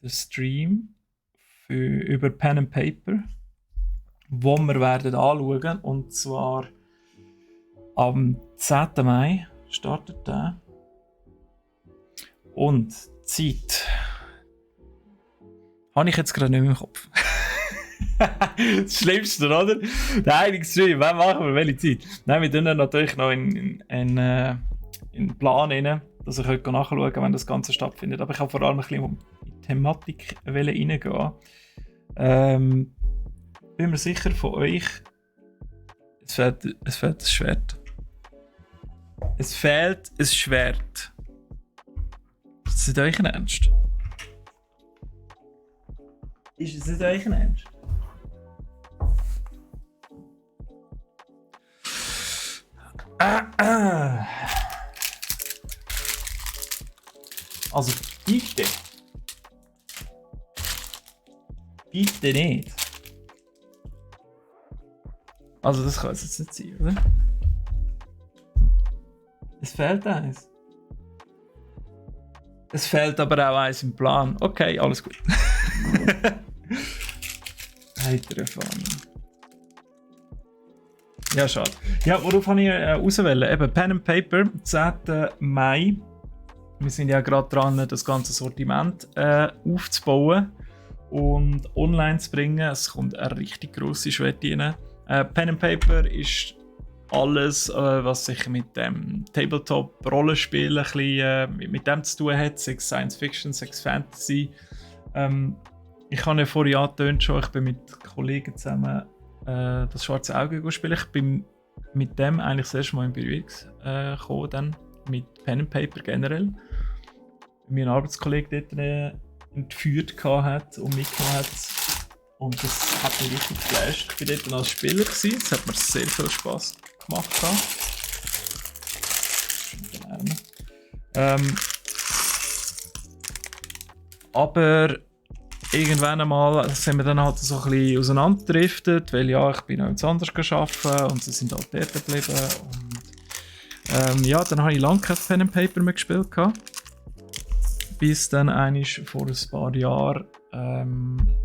den Stream, über Pen and Paper, wo wir werden anschauen. Und zwar am 10. Mai startet der. Und die Zeit habe ich jetzt gerade nicht mehr im Kopf. Das Schlimmste, oder? Der heilige Stream, wann machen wir welche Zeit? Nein, wir tun natürlich noch in den Plan rein, dass ich heute nachschauen kann, wenn das Ganze stattfindet. Aber ich habe vor allem ein bisschen in die Thematik reingehen. Bin mir sicher von euch, es fehlt ein Schwert. Es fehlt ein Schwert. Ist es nicht euch Ernst? Ist es nicht euch Ernst? Also bitte. Bitte nicht. Also das kann es jetzt nicht sein, oder? Es fehlt eins. Es fehlt aber auch eins im Plan. Okay, alles gut. Heitere Fahne. Ja, schade. Ja, worauf habe ich auswählen? Eben Pen and Paper, 10. Mai. Wir sind ja gerade dran, das ganze Sortiment aufzubauen und online zu bringen. Es kommt eine richtig grosse Schwette rein. Pen and Paper ist alles, was sich mit dem Tabletop-Rollenspiel ein bisschen, mit dem zu tun hat, sei es Science Fiction, sei es Fantasy. Ich habe ja vorhin angetönt schon, ich bin mit Kollegen zusammen das Schwarze Auge spielen. Ich bin mit dem eigentlich das erste Mal in Berührung gekommen, dann mit Pen and Paper generell. Mein Arbeitskollege dort entführt hat und mitgenommen hat. Und das hat mich richtig geflasht. Ich war dort als Spieler, es hat mir sehr viel Spass gemacht. Aber irgendwann einmal sind wir dann halt so ein bisschen auseinanderdriftet, weil ja, ich bin noch etwas anderes arbeiten und sie sind halt dort geblieben. Und, ja, dann habe ich lange kein Pen and Paper mehr gespielt. Bis dann einmal vor ein paar Jahren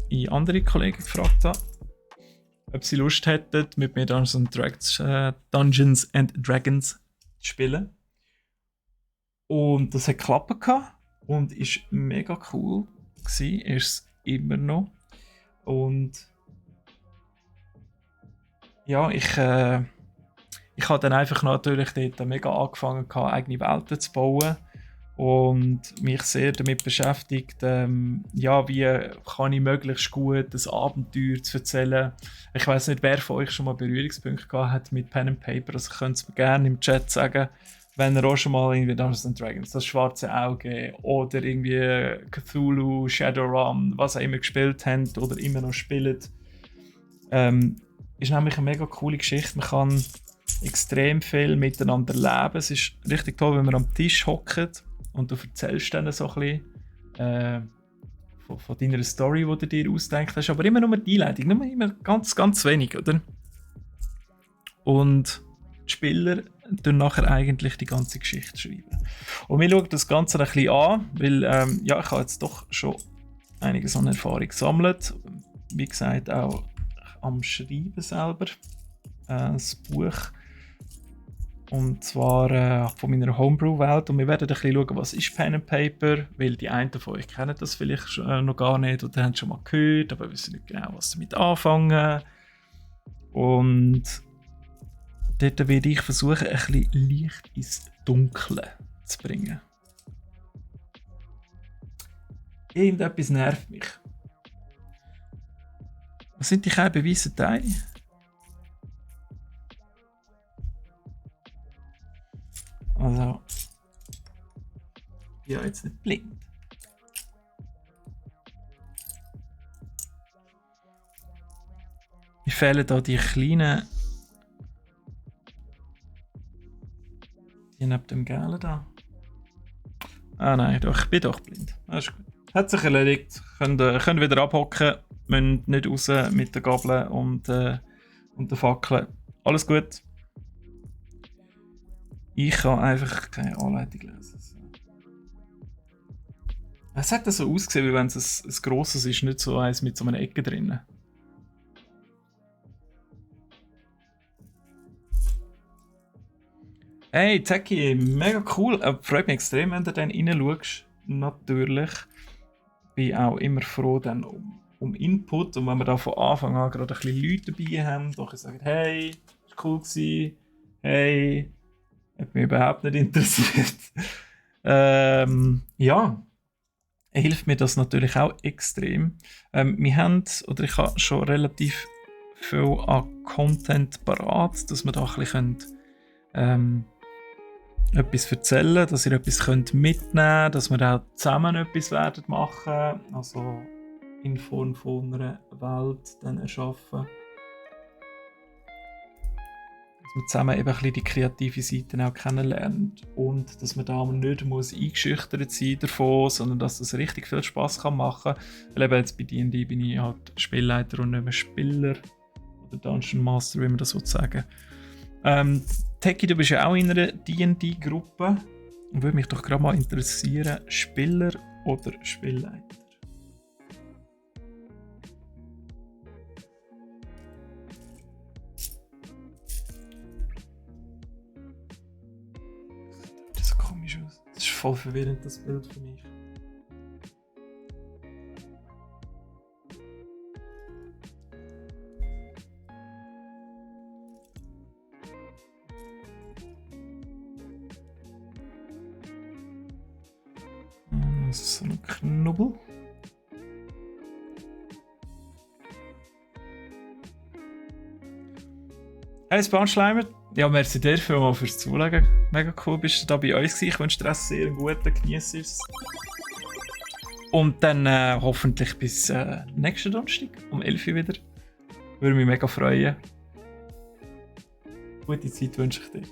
ich andere Kollegen gefragt habe, ob sie Lust hätten, mit mir Dungeons and Dragons zu spielen. Und das hat geklappt und ist mega cool gewesen, ist es immer noch. Und ja, ich habe dann einfach natürlich dort mega angefangen, eigene Welten zu bauen und mich sehr damit beschäftigt, ja, wie kann ich möglichst gut das Abenteuer zu erzählen. Ich weiß nicht, wer von euch schon mal Berührungspunkte gehabt hat mit Pen and Paper, also könnt es mir gerne im Chat sagen, wenn ihr auch schon mal irgendwie Dungeons and Dragons, das schwarze Auge oder irgendwie Cthulhu, Shadowrun, was auch immer gespielt habt oder immer noch spielt. Ist nämlich eine mega coole Geschichte. Man kann extrem viel miteinander leben. Es ist richtig toll, wenn man am Tisch hockt und du erzählst dann so ein bisschen von deiner Story, die du dir ausgedacht hast, aber immer nur die Einleitung, immer ganz, ganz wenig, oder? Und die Spieler dann nachher eigentlich die ganze Geschichte schreiben. Und wir schauen das Ganze ein bisschen an, weil ja, ich habe jetzt doch schon einiges an Erfahrung gesammelt. Wie gesagt, auch am Schreiben selber. Das Buch. Und zwar von meiner Homebrew-Welt. Und wir werden ein bisschen schauen, was ist Pen and Paper, weil die einen von euch kennen das vielleicht noch gar nicht oder haben schon mal gehört, aber wissen nicht genau, was damit anfangen. Und dort werde ich versuchen, ein bisschen Licht ins Dunkle zu bringen. Irgendetwas nervt mich. Was sind die kleinen weißen Teile? Also, ich bin ja jetzt nicht blind. Mir fehlen da die kleinen. Die neben dem Gelben da. Ah nein, doch, ich bin doch blind. Das ist gut. Hat sich erledigt. Können wieder abhocken. Müssen nicht raus mit der Gabel und der Fackel. Alles gut. Ich kann einfach keine Anleitung lesen. Es hat so ausgesehen, wie wenn es ein grosses ist, nicht so eins mit so einer Ecke drin. Hey, Zeki, mega cool. Freut mich extrem, wenn du dann reinschaust. Natürlich. Bin auch immer froh dann um Input. Und wenn wir da von Anfang an gerade ein bisschen Leute dabei haben, die sagen, hey, ist cool gewesen. Hey, hat mich überhaupt nicht interessiert. Ja, hilft mir das natürlich auch extrem. Wir haben, oder ich habe schon relativ viel an Content parat, dass wir da ein bisschen etwas erzählen, dass ihr etwas mitnehmen könnt, dass wir auch zusammen etwas werden machen, also in Form von einer Welt dann erschaffen. Dass man zusammen eben ein bisschen die kreative Seite auch kennenlernt und dass man da nicht eingeschüchtert sein davon, sondern dass das richtig viel Spass machen kann. Weil eben jetzt bei D&D bin ich halt Spielleiter und nicht mehr Spieler oder Dungeon Master, wie man das so sagen. Teki, du bist ja auch in einer D&D-Gruppe und würde mich doch gerade mal interessieren, Spieler oder Spielleiter? Das sieht komisch aus. Das ist voll verwirrend, das Bild für mich. So ein Knubbel. Hey Spanschleimer, ja, merci dir vielmals fürs Zulegen. Mega cool, bist du da bei uns gewesen. Ich wünsche dir sehr einen guten, genieß es. Und dann hoffentlich bis nächsten Donnerstag um 11 Uhr wieder. Würde mich mega freuen. Gute Zeit wünsche ich dir.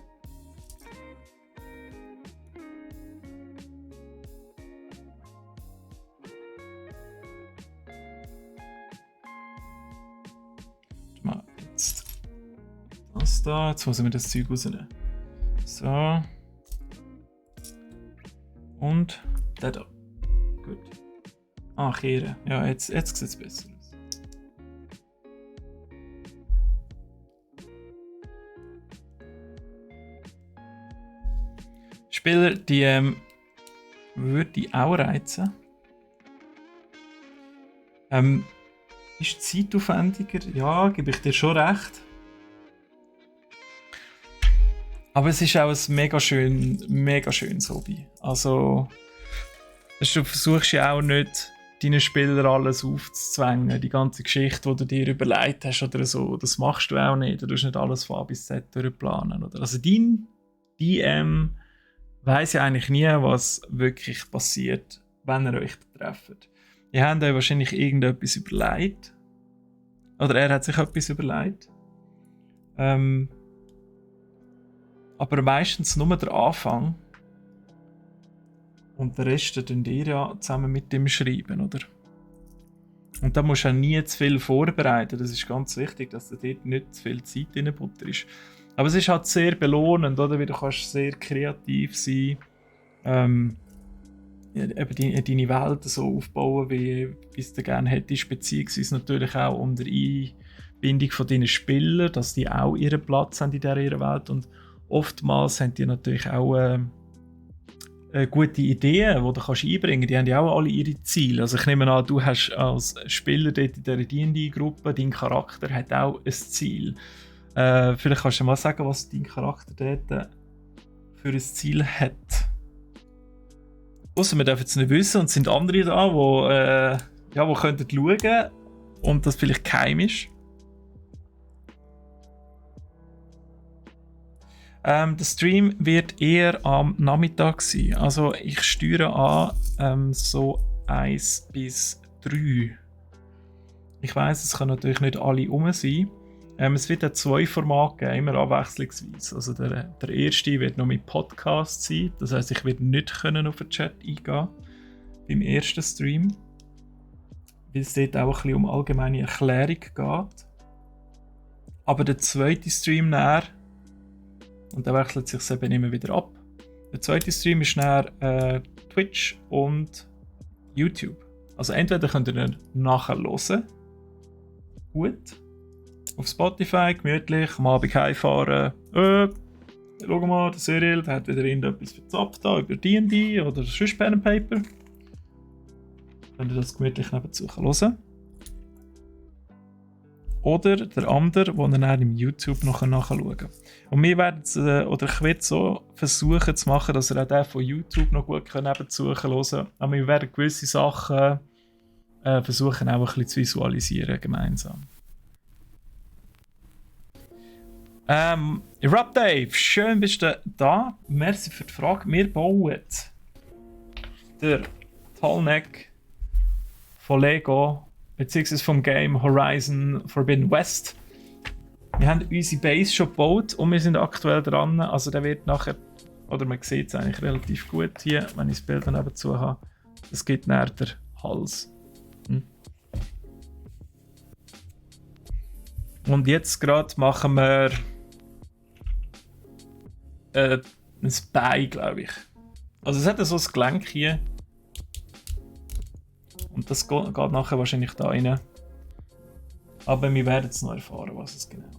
mal jetzt das da. Jetzt müssen wir das Zeug rausnehmen. So. Und der da. Gut. Kehren. Ja, jetzt sieht es besser aus. Spieler, die würde ich auch reizen. Ist zeitaufwendiger? Ja, gebe ich dir schon recht. Aber es ist auch ein mega schönes Hobby. Also, du versuchst ja auch nicht, deinen Spielern alles aufzuzwängen. Die ganze Geschichte, die du dir überlegt hast oder so, das machst du auch nicht. Du musst nicht alles von A bis Z durchplanen. Oder? Also dein DM weiss ja eigentlich nie, was wirklich passiert, wenn ihr euch trefft. Ihr habt euch wahrscheinlich irgendetwas überlegt. Oder er hat sich etwas überlegt. Aber meistens nur der Anfang. Und den Rest könnt ihr ja zusammen mit dem schreiben, oder? Und da musst du auch nie zu viel vorbereiten. Das ist ganz wichtig, dass du dort nicht zu viel Zeit reinbutterst. Aber es ist halt sehr belohnend, oder? Weil du kannst sehr kreativ sein. Eben deine Welt so aufbauen, wie es du gerne hättest. Beziehungsweise natürlich auch unter Einbindung von deinen Spielern, dass die auch ihren Platz haben in dieser Welt. Und oftmals haben die natürlich auch gute Ideen, die du kannst einbringen kannst. Die haben ja auch alle ihre Ziele. Also ich nehme an, du hast als Spieler dort in dieser D&D-Gruppe, dein Charakter hat auch ein Ziel. Vielleicht kannst du mal sagen, was dein Charakter dort für ein Ziel hat. Ausser wir dürfen es nicht wissen und es sind andere da, die könnten schauen und das vielleicht geheim ist. Der Stream wird eher am Nachmittag sein. Also ich steuere an so 1 bis 3. Ich weiss, es können natürlich nicht alle rum sein. Es wird auch 2 Formate geben, immer abwechslungsweise. Also der erste wird noch mit Podcast sein. Das heisst, ich werde nicht auf den Chat eingehen beim ersten Stream. Weil es dort auch ein bisschen um allgemeine Erklärung geht. Aber der zweite Stream näher, und da wechselt sich eben immer wieder ab. Der zweite Stream ist näher Twitch und YouTube. Also entweder könnt ihr ihn nachher hören. Gut. Auf Spotify, gemütlich, am Abend heimfahren. Schau mal, der Cyril, der hat wieder irgendetwas verzapft da über D&D oder sonst Pen and Paper. Könnt ihr das gemütlich nebenzu hören. Oder der andere, den ihr dann im YouTube noch nachschauen kann. Und wir werden es, oder ich werde so versuchen zu machen, dass ihr auch den von YouTube noch gut nebenzu hören könnt. Aber wir werden gewisse Sachen versuchen auch ein bisschen zu visualisieren gemeinsam. Rob Dave, schön bist du da. Merci für die Frage. Wir bauen der Tallneck von Lego beziehungsweise vom Game Horizon Forbidden West. Wir haben unsere Base schon gebaut und wir sind aktuell dran. Also der wird nachher, oder man sieht es eigentlich relativ gut hier, wenn ich das Bild dann nebenzu habe. Es geht näher der Hals. Und jetzt gerade machen wir ein Bein, glaube ich. Also es hat so ein Gelenk hier. Und das geht nachher wahrscheinlich da rein. Aber wir werden es noch erfahren, was es genau ist.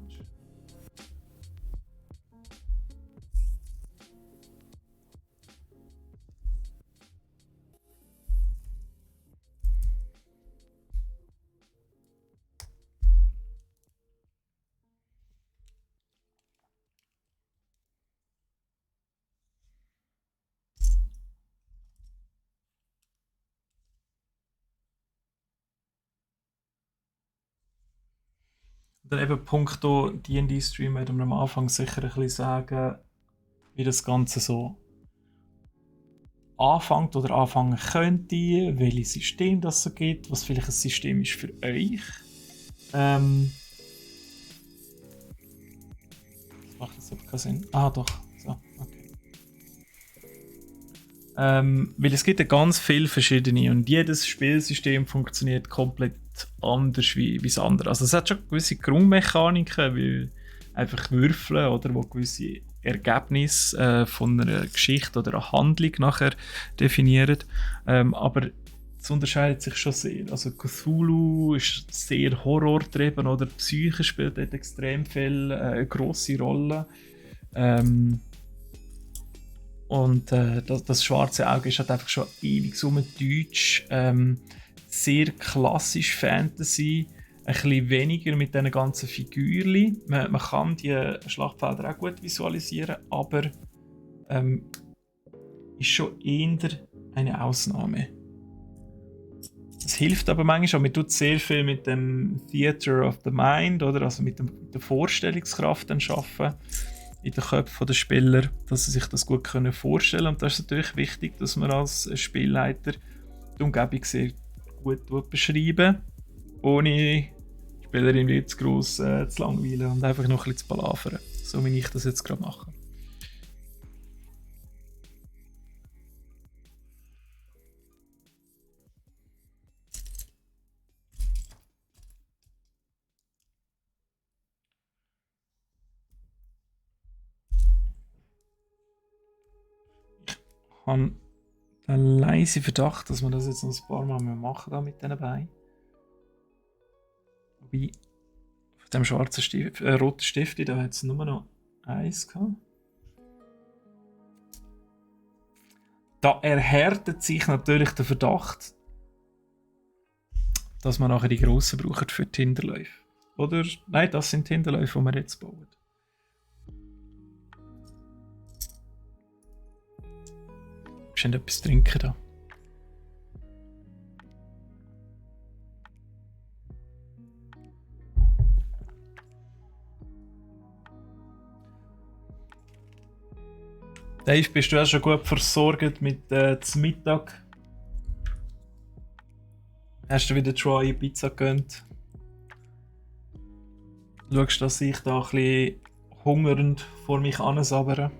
Dann eben punkto D&D-Stream werden wir am Anfang sicher ein bisschen sagen, wie das Ganze so anfängt oder anfangen könnte, welche System das so gibt, was vielleicht ein System ist für euch. Das macht jetzt aber keinen Sinn. Ah doch, so, okay. Weil es gibt ja ganz viele verschiedene und jedes Spielsystem funktioniert komplett anders wie das andere. Also es hat schon gewisse Grundmechaniken, wie einfach Würfeln oder wo gewisse Ergebnisse von einer Geschichte oder einer Handlung nachher definieren. Aber es unterscheidet sich schon sehr. Also Cthulhu ist sehr horrorgetrieben oder die Psyche spielt dort extrem viel eine grosse Rolle. Und das schwarze Auge ist halt einfach schon ewig so mit Deutsch. Sehr klassisch Fantasy. Ein bisschen weniger mit diesen ganzen Figürchen. Man kann die Schlachtfelder auch gut visualisieren, aber ist schon eher eine Ausnahme. Es hilft aber manchmal auch, man tut sehr viel mit dem Theater of the Mind, oder? Also mit der Vorstellungskraft dann arbeiten in den Köpfen der Spieler, dass sie sich das gut vorstellen können. Und das ist natürlich wichtig, dass man als Spielleiter die Umgebung sehr gut beschreiben, ohne die Spielerin wieder zu gross zu langweilen und einfach noch ein bisschen zu palavern. So wie ich das jetzt gerade mache. Ich habe einen leisen Verdacht, dass wir das jetzt noch ein paar Mal machen da mit diesen Beinen. Wobei, von dem schwarzen roten Stift, da hat es nur noch eins gehabt. Da erhärtet sich natürlich der Verdacht, dass man nachher die grossen braucht für die Hinterläufe. Oder? Nein, das sind die Hinterläufe, die wir jetzt bauen. Ist nicht etwas trinken da? Dave, bist du auch schon gut versorgt mit zum Mittag? Hast du wieder Troy Pizza gegönnt? Schaust, dass ich da ein bisschen hungernd vor mich ansabere?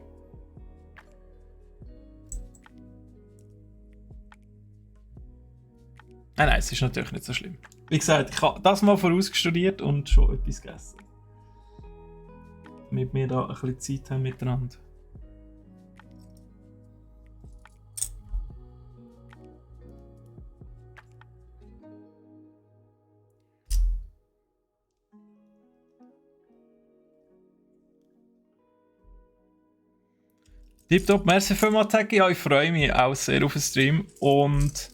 Nein, es ist natürlich nicht so schlimm. Wie gesagt, ich habe das mal vorausgestudiert und schon etwas gegessen. Damit wir da ein bisschen Zeit haben miteinander. Tipptopp, merci vielmals, Tagi. Ja, ich freue mich auch sehr auf den Stream und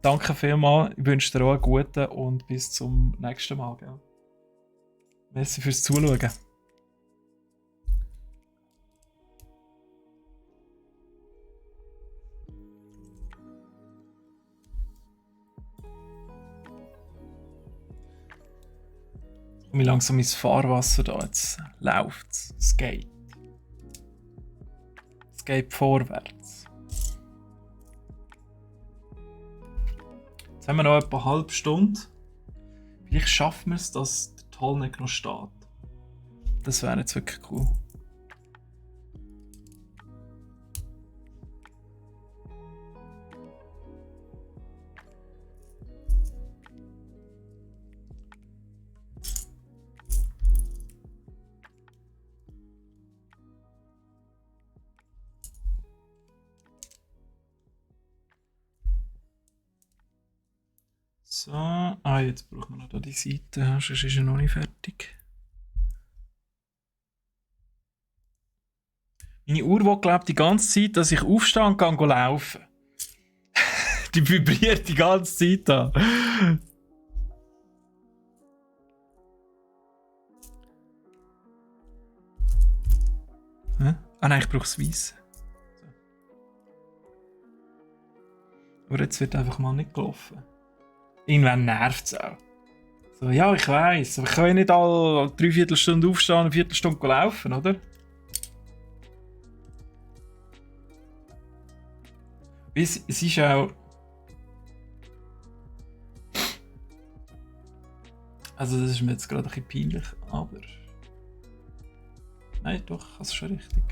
danke vielmals. Ich wünsche dir auch einen guten und bis zum nächsten Mal. Gell? Merci fürs Zuschauen. Wie langsam ins Fahrwasser da jetzt läuft. Es geht. Es geht vorwärts. Jetzt haben wir noch etwa eine halbe Stunde. Vielleicht schaffen wir es, dass der Tallneck noch steht. Das wäre jetzt wirklich cool. So, jetzt brauchen wir noch die Seite, sonst ist er noch nicht fertig. Meine Uhr will, glaubt die ganze Zeit, dass ich aufstehe und gehe laufen. Die vibriert die ganze Zeit da. Ah nein, ich brauche es weiss. Aber jetzt wird einfach mal nicht gelaufen. Irgendwann nervt es auch. So, ja, ich weiss, aber ich kann ja nicht alle 3/4 Stunde aufstehen und eine Viertelstunde laufen, oder? Es ist auch... Also das ist mir jetzt gerade ein bisschen peinlich, aber... Nein, doch, das ist schon richtig.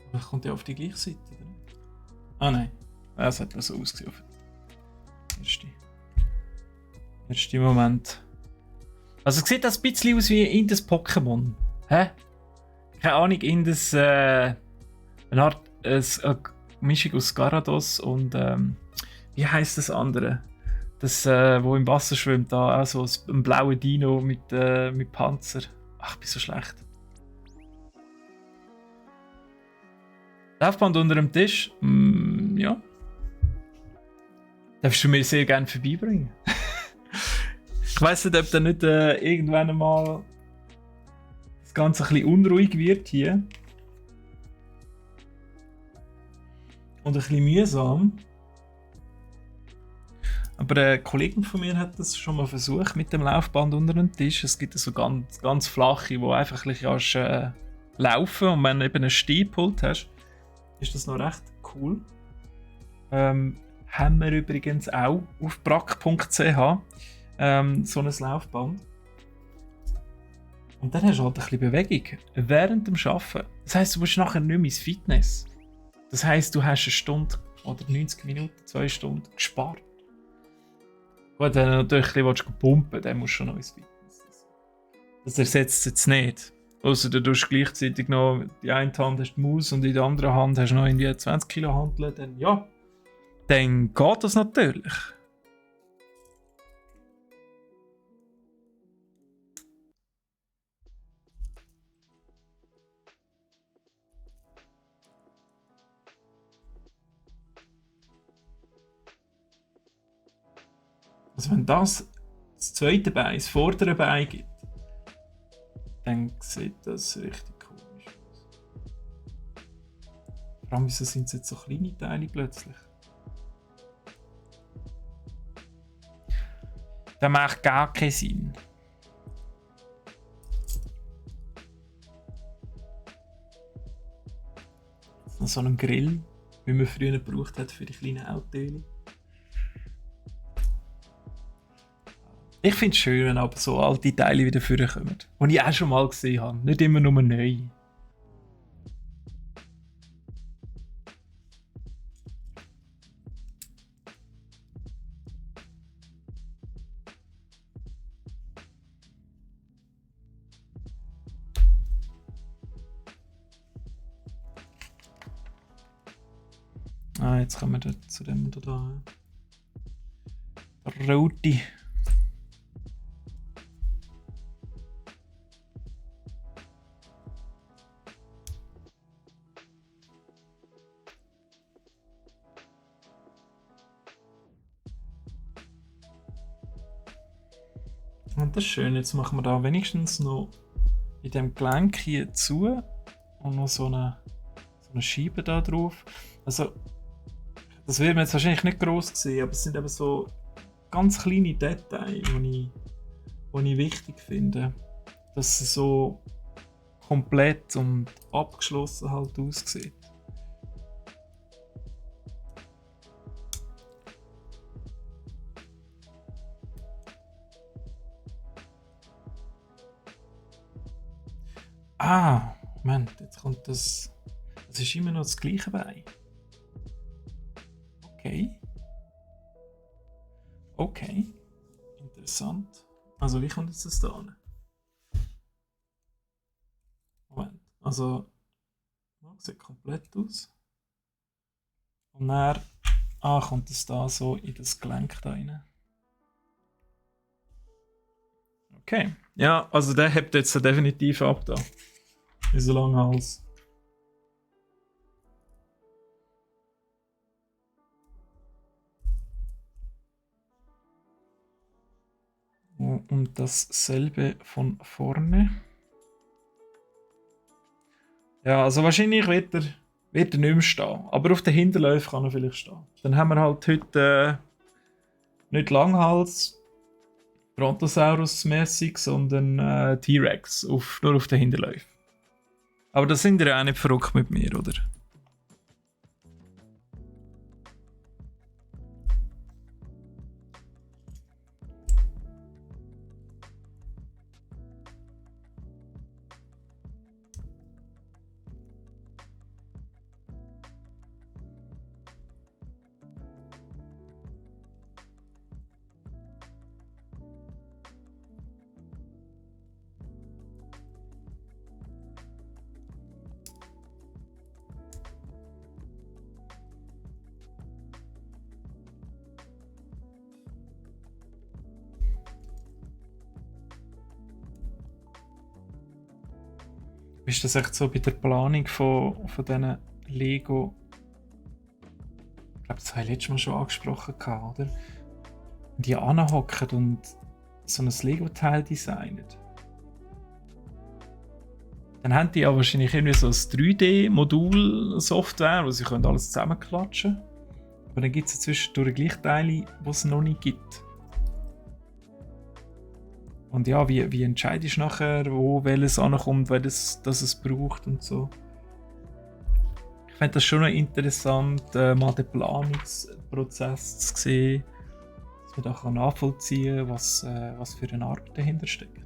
Aber das kommt ja auf die gleiche Seite, oder? Ah nein, das hat so ausgesehen. Erste Moment. Also sieht das ein bisschen aus wie in das Pokémon. Hä? Keine Ahnung, in das eine Art eine Mischung aus Gyarados und wie heißt das andere? Das, wo im Wasser schwimmt, da auch so ein blauer Dino mit Panzer. Ach, ich bin so schlecht. Laufband unter dem Tisch? Ja. Darfst du mir sehr gerne vorbeibringen. Ich weiss nicht, ob da nicht irgendwann einmal das Ganze ein bisschen unruhig wird hier. Und ein bisschen mühsam. Aber eine Kollegin von mir hat das schon mal versucht mit dem Laufband unter dem Tisch. Es gibt so ganz, ganz flache, wo einfach ein bisschen laufen und wenn du eben einen Stehpult hast, ist das noch recht cool. Haben wir übrigens auch auf brack.ch so ein Laufband. Und dann hast du halt ein bisschen Bewegung während dem Arbeiten. Das heisst, du musst nachher nicht mehr ins Fitness. Das heisst, du hast eine Stunde oder 90 Minuten, 2 Stunden gespart. Gut, wenn du natürlich ein bisschen pumpen willst, dann musst du schon noch ins Fitness. Das ersetzt es jetzt nicht. Außer du tust gleichzeitig noch, die eine Hand hast die Maus und in der anderen Hand hast du noch irgendwie 20 Kilo Hanteln, dann ja, dann geht das natürlich. Also wenn das zweite Bein, das vordere Bein gibt, dann sieht das richtig komisch aus. Vor allem, wieso sind es jetzt so kleine Teile plötzlich? Das macht gar keinen Sinn. So einem Grill, wie man früher gebraucht hat für die kleinen Autos. Ich finde es schön, wenn aber so alte Teile wieder vorkommen. Die ich auch schon mal gesehen habe. Nicht immer nur neu. Ah, jetzt kommen wir zu dem da. Rote. Und das ist schön. Jetzt machen wir da wenigstens noch in dem Gelenk hier zu und noch so eine Scheibe da drauf. Also, das wird man jetzt wahrscheinlich nicht gross sehen, aber es sind eben so ganz kleine Details, die ich wichtig finde. Dass es so komplett und abgeschlossen halt aussieht. Ah, Moment, jetzt kommt das. Das ist immer noch das gleiche Bein. Okay. Okay. Interessant. Also, wie kommt jetzt das da an? Moment. Also, das sieht komplett aus. Und dann kommt es da so in das Gelenk da rein. Okay. Ja, also der hebt jetzt definitiv ab da. Wie so lang Hals. Und dasselbe von vorne. Ja, also wahrscheinlich wird er nicht mehr stehen. Aber auf den Hinterläufen kann er vielleicht stehen. Dann haben wir halt heute nicht Langhals, Brontosaurus-mäßig, sondern T-Rex. Nur auf den Hinterläufen. Aber da sind ihr ja auch nicht verrückt mit mir, oder? Wie ist das echt so bei der Planung von diesen Lego? Ich glaube, das habe ich letztes Mal schon angesprochen, oder? Und die anhocken und so ein Lego-Teil designen. Dann haben die ja wahrscheinlich irgendwie so ein 3D-Modul-Software, wo sie können alles zusammenklatschen können. Aber dann gibt es zwischendurch gleich Teile, die es noch nicht gibt. Und ja, wie entscheidest du nachher, wo welches ankommt, weil dass es braucht und so. Ich fände das schon noch interessant, mal den Planungsprozess zu sehen, dass man da nachvollziehen kann, was für eine Arbeit dahinter steckt.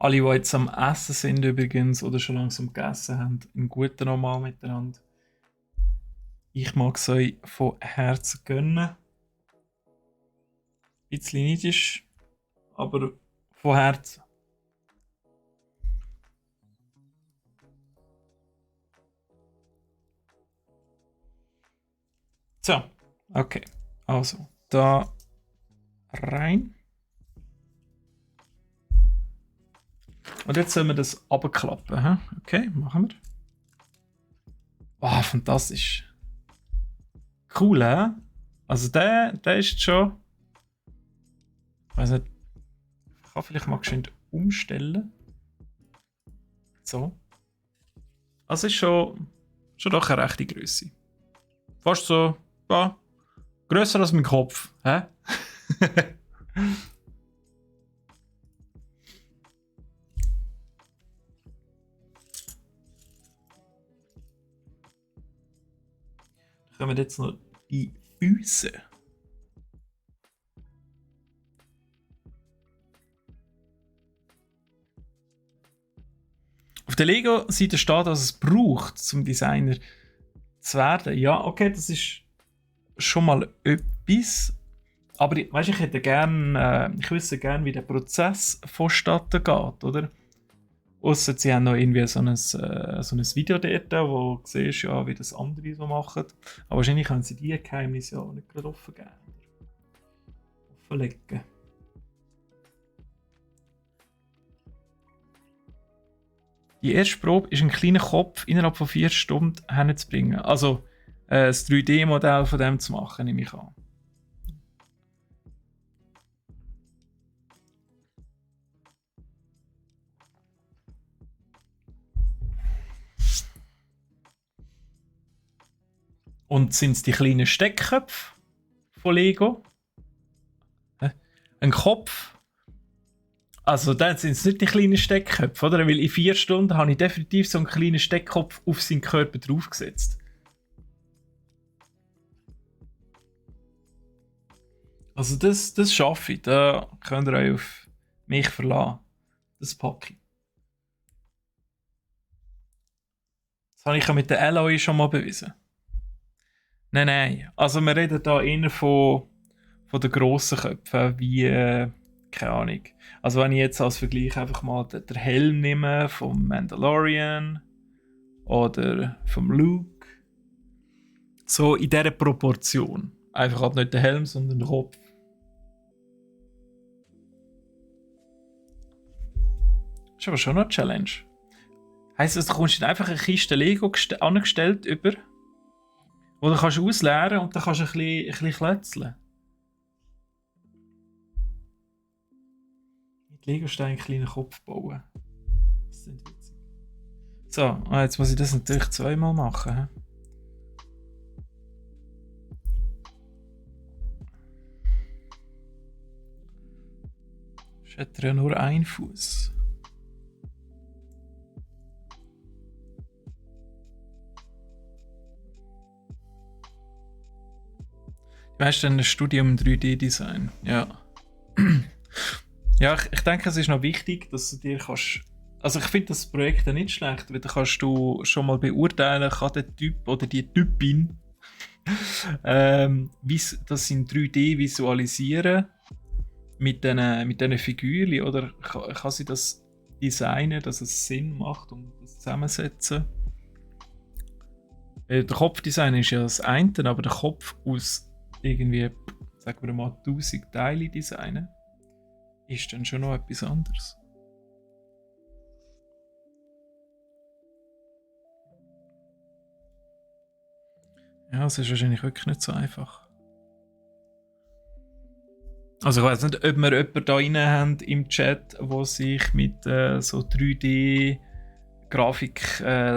Alle, die jetzt am Essen sind übrigens oder schon langsam gegessen haben, einen guten Normal miteinander. Ich mag es euch von Herzen gönnen. Ein bisschen neidisch, aber von Herzen. So, okay. Also, da rein. Und jetzt sollen wir das abklappen. He? Okay, machen wir. Oh, fantastisch. Cool, hä? Also der ist schon... Ich weiß nicht, ich kann vielleicht mal geschwind umstellen. So. Also ist schon doch eine rechte Größe. Fast so, ja, grösser als mein Kopf, hä? Dann kommen jetzt noch die Füße. Auf der Lego-Seite steht, dass es braucht, zum Designer zu werden. Ja, okay, das ist schon mal etwas. Aber weißt, ich hätte gerne, ich wüsste gerne, wie der Prozess vonstatten geht, oder? Ausser sie haben noch irgendwie so ein Video dort, wo du siehst, ja, wie das andere so machen. Aber wahrscheinlich können sie diese Geheimnisse ja auch nicht gerade offenlegen. Die erste Probe ist, einen kleinen Kopf innerhalb von 4 Stunden hinzubringen. Also das 3D-Modell von dem zu machen, nehme ich an. Und sind es die kleinen Steckköpfe von Lego? Ein Kopf? Also dann sind es nicht die kleinen Steckköpfe, oder? Weil in 4 Stunden habe ich definitiv so einen kleinen Steckkopf auf seinen Körper draufgesetzt. Also das schaffe ich. Da könnt ihr euch auf mich verlassen. Das packe ich. Das habe ich ja mit der Alloy schon mal bewiesen. Nein. Also wir reden da eher von den grossen Köpfen, wie, keine Ahnung. Also wenn ich jetzt als Vergleich einfach mal den Helm nehme vom Mandalorian oder vom Luke. So in dieser Proportion. Einfach halt nicht der Helm, sondern der Kopf. Das ist aber schon noch eine Challenge. Heisst das, du kommst einfach eine Kiste Lego angestellt über, wo du kannst ausleeren und dann kannst du ein bisschen klötzeln. Mit Lego-Steinen einen kleinen Kopf bauen. Das ist witzig. So, jetzt muss ich das natürlich 2-mal machen. Ich hätte ja nur einen Fuß. Du hast dann ein Studium im 3D-Design. Ja. Ja, ich denke, es ist noch wichtig, dass du dir kannst. Also ich finde das Projekt nicht schlecht, weil da kannst du schon mal beurteilen, kann der Typ oder die Typin Das in 3D visualisieren mit diesen Figürchen, oder kann sie das designen, dass es Sinn macht und das zusammensetzen? Der Kopfdesign ist ja das eine, aber der Kopf aus irgendwie, sagen wir mal, 1000 Teile designen, ist dann schon noch etwas anderes. Ja, es ist wahrscheinlich wirklich nicht so einfach. Also ich weiß nicht, ob wir jemanden da rein haben im Chat, der sich mit so 3D-Grafik,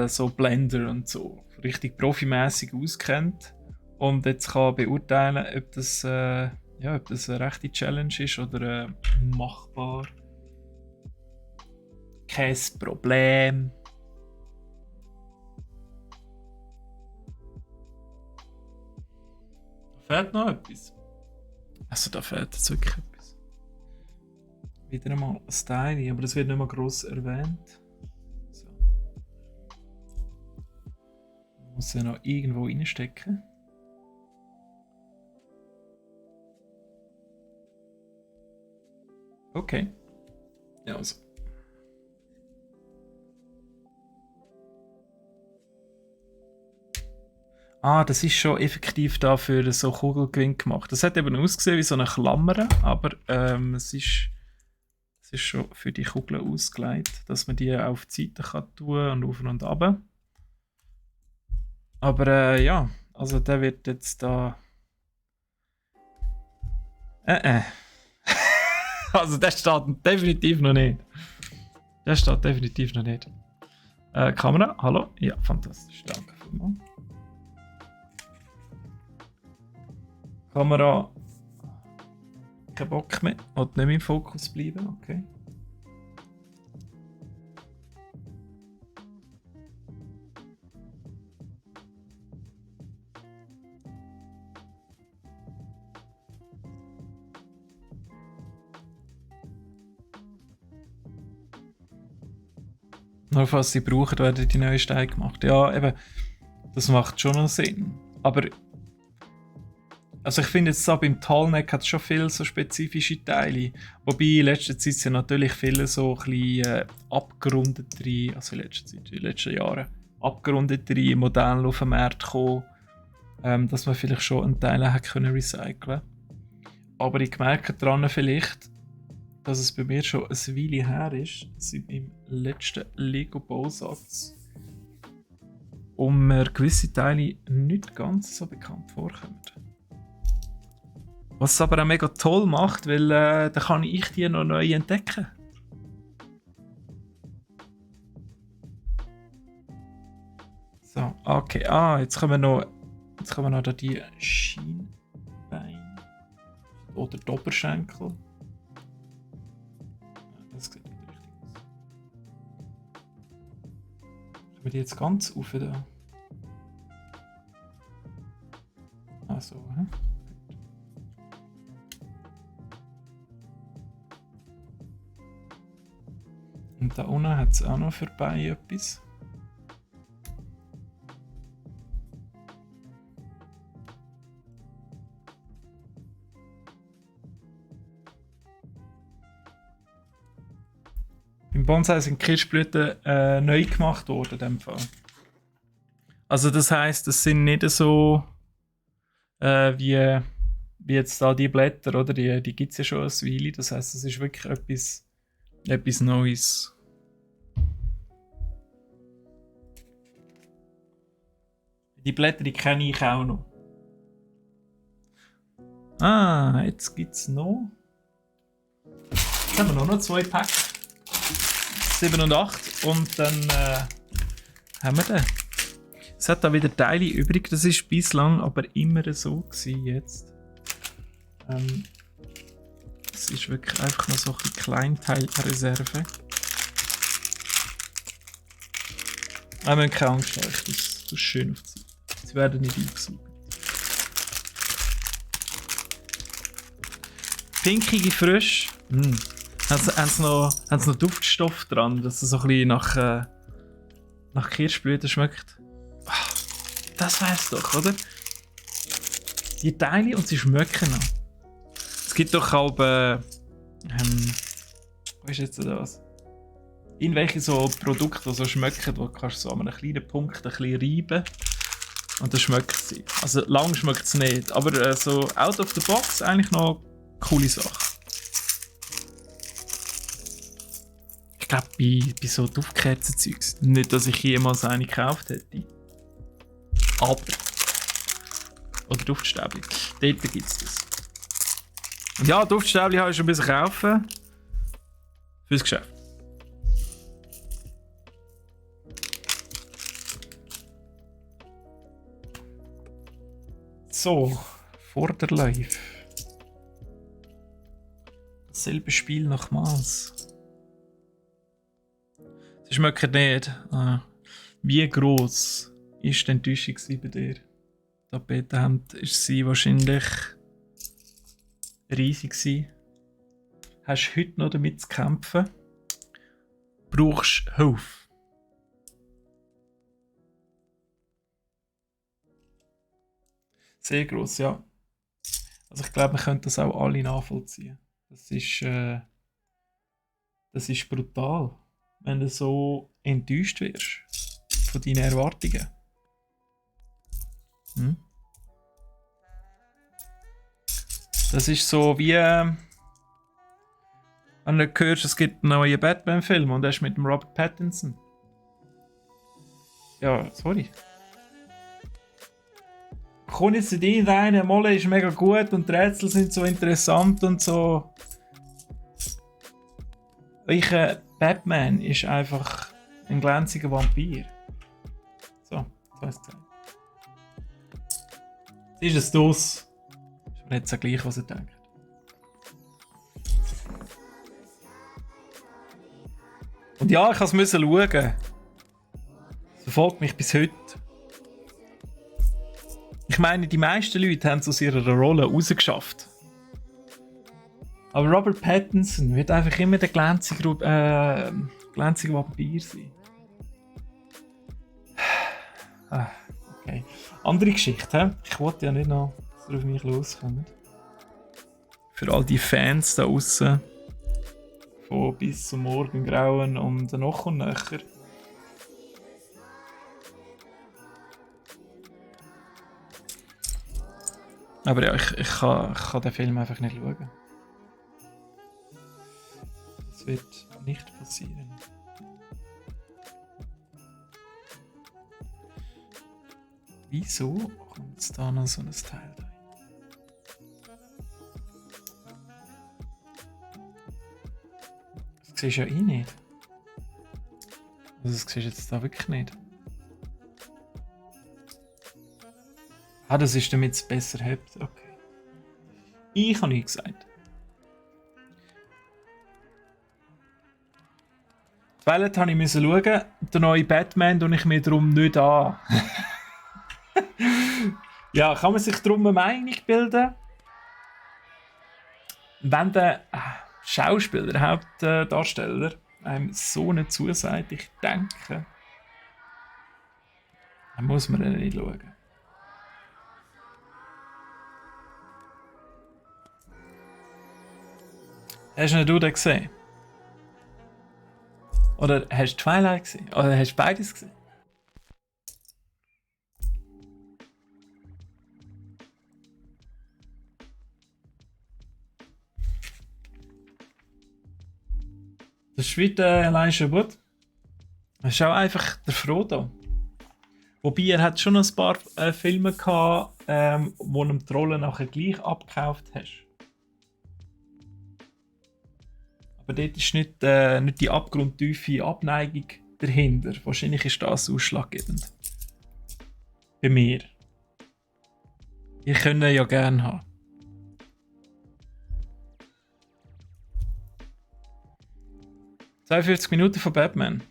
so Blender und so richtig profimäßig auskennt und jetzt kann beurteilen, ob das, ob das eine rechte Challenge ist oder machbar. Kein Problem. Da fehlt noch etwas. Also da fehlt jetzt wirklich etwas. Wieder einmal ein Style, aber das wird nicht mehr gross erwähnt. So. Muss ja noch irgendwo reinstecken. Okay. Ja, also. Das ist schon effektiv dafür so Kugelgewinn gemacht. Das hat eben ausgesehen wie so eine Klammer, aber es ist schon für die Kugeln ausgelegt, dass man die auf die Seite kann tun und auf und ab. Aber ja, also der wird jetzt da. Also der steht definitiv noch nicht. Der steht definitiv noch nicht. Kamera, hallo? Ja, fantastisch, danke vielmals. Kamera. Kein Bock mehr. Wollt nicht mehr im Fokus bleiben, okay. Nur falls sie brauchen, werden die neuen Steine gemacht. Ja, eben, das macht schon noch Sinn. Aber also ich finde jetzt so, beim Tallneck hat es schon viele so spezifische Teile. Wobei in letzter Zeit sind natürlich viele so ein bisschen abgerundetere, also in den letzten Jahren, abgerundetere Modelle auf den Markt gekommen, dass man vielleicht schon einen Teil hat können recyceln. Aber ich merke daran vielleicht, dass es bei mir schon eine Weile her ist, seit meinem letzten Lego-Bausatz, und mir gewisse Teile nicht ganz so bekannt vorkommen. Was es aber auch mega toll macht, weil dann kann ich die noch neu entdecken. So, okay. Jetzt kommen noch da die Schienbeine. Oder die Oberschenkel. Das sieht nicht richtig aus. Können wir die jetzt ganz rauf da? So, hä? Und da unten hat es auch noch für Beine etwas. Im Bonsai sind Kirschblüten neu gemacht worden in dem Fall. Also das heisst, es sind nicht so wie jetzt da die Blätter, oder? Die gibt es ja schon eine Weile. Das heisst, es ist wirklich etwas Neues. Die Blätter, die kenne ich auch noch. Jetzt gibt es noch. Jetzt haben wir noch 2 Packs. 7 und 8. Und dann haben wir den. Es hat da wieder Teile übrig. Das ist bislang aber immer so gewesen jetzt. Es ist wirklich einfach noch so ein bisschen Kleinteilreserve. Aber wir haben keine Angst, das ist schön auf die Seite. Sie werden nicht eingesaugt. Pinkige Frösche. Haben sie noch Duftstoff dran, dass es so ein bisschen nach Kirschblüten schmeckt? Das wär's doch, oder? die Teile und sie schmecken noch. Es gibt doch auch, was ist jetzt das? Irgendwelche so Produkte, die so schmecken, wo du kannst so an einem kleinen Punkt ein bisschen reiben und dann schmeckt sie. Also lang schmeckt es nicht, aber so out of the box eigentlich noch eine coole Sache. Ich glaube bei so Duftkerzen-Zeugs nicht, dass ich jemals eine gekauft hätte. Aber. Oder Duftstäbchen. Dort gibt es das. Und ja, Duftstäbchen habe ich schon ein bisschen kaufen. Fürs Geschäft. So, Vorderlauf. Dasselbe Spiel nochmals. Sie schmecken nicht. Wie gross ist die Enttäuschung bei dir? Tapetenhemd ist sie wahrscheinlich riesig gewesen. Hast du heute noch damit zu kämpfen? Brauchst du Hilfe? Sehr gross, ja. Also ich glaube, wir können das auch alle nachvollziehen. Das ist brutal, wenn du so enttäuscht wirst von deinen Erwartungen. Hm? Das ist so wie, wenn du hörst, es gibt einen neuen Batman-Film und der ist mit dem Robert Pattinson. Ja, sorry. Komm jetzt in rein, Molle ist mega gut und die Rätsel sind so interessant und so. Batman ist einfach ein glänziger Vampir. So, das heißt es. Ist es das? Ist mir nicht so gleich, was er denkt. Und ja, ich musste es schauen. Es verfolgt mich bis heute. Ich meine, die meisten Leute haben es aus ihrer Rolle rausgeschafft. Aber Robert Pattinson wird einfach immer der glänzige Vampir sein. Okay. Andere Geschichte, ich wollte ja nicht noch, dass ihr auf mich loskommt. Für all die Fans da außen von bis zum Morgengrauen und noch und nöcher. Aber ja, ich kann den Film einfach nicht schauen. Das wird nicht passieren. Wieso kommt es da noch so ein Teil rein? Das siehst du ja eh nicht. Also das siehst du jetzt da wirklich nicht. Ah, das ist, damit es besser hebt. Okay. Ich habe nichts gesagt. Twilight habe ich schauen. Der neue Batman tue ich mir darum nicht an. Ja, kann man sich darum eine Meinung bilden? Wenn der Schauspieler, der Hauptdarsteller, einem so nicht zusagt, ich denke, dann muss man ihn nicht schauen. Hast du den gesehen? Oder hast du Twilight gesehen? Oder hast du beides gesehen? Das ist wie der Elijah Wood. Das ist auch einfach der Frodo. Wobei er hat schon ein paar Filme gehabt, wo ihm die Rolle nachher gleich abgekauft hast. Aber dort ist nicht die abgrundtiefe Abneigung dahinter. Wahrscheinlich ist das ausschlaggebend. Bei mir. Ich könnte ihn ja gerne haben. «52 Minuten von Batman».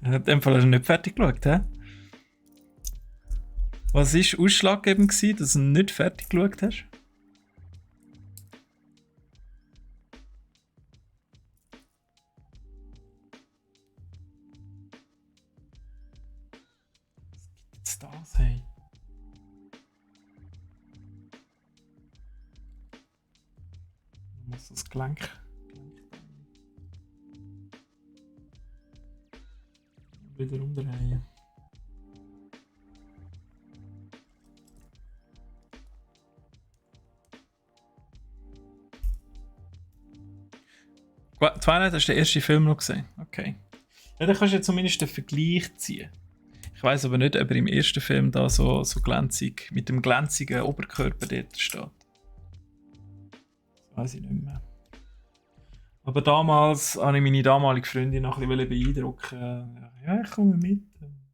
In dem Fall hast du nicht fertig geschaut, hä? Was war ausschlaggebend gewesen, dass du nicht fertig geschaut hast? jetzt das, hey. Ich muss das Gelenk wieder umdrehen. Twilight hast du den ersten Film noch gesehen? Okay. Ja, dann kannst du ja zumindest den Vergleich ziehen. Ich weiss aber nicht, ob er im ersten Film da so glänzig, mit dem glänzigen Oberkörper dort steht. Das weiss ich nicht mehr. Aber damals habe ich meine damalige Freundin noch ein bisschen beeindrucken. Ja, ich komme mit.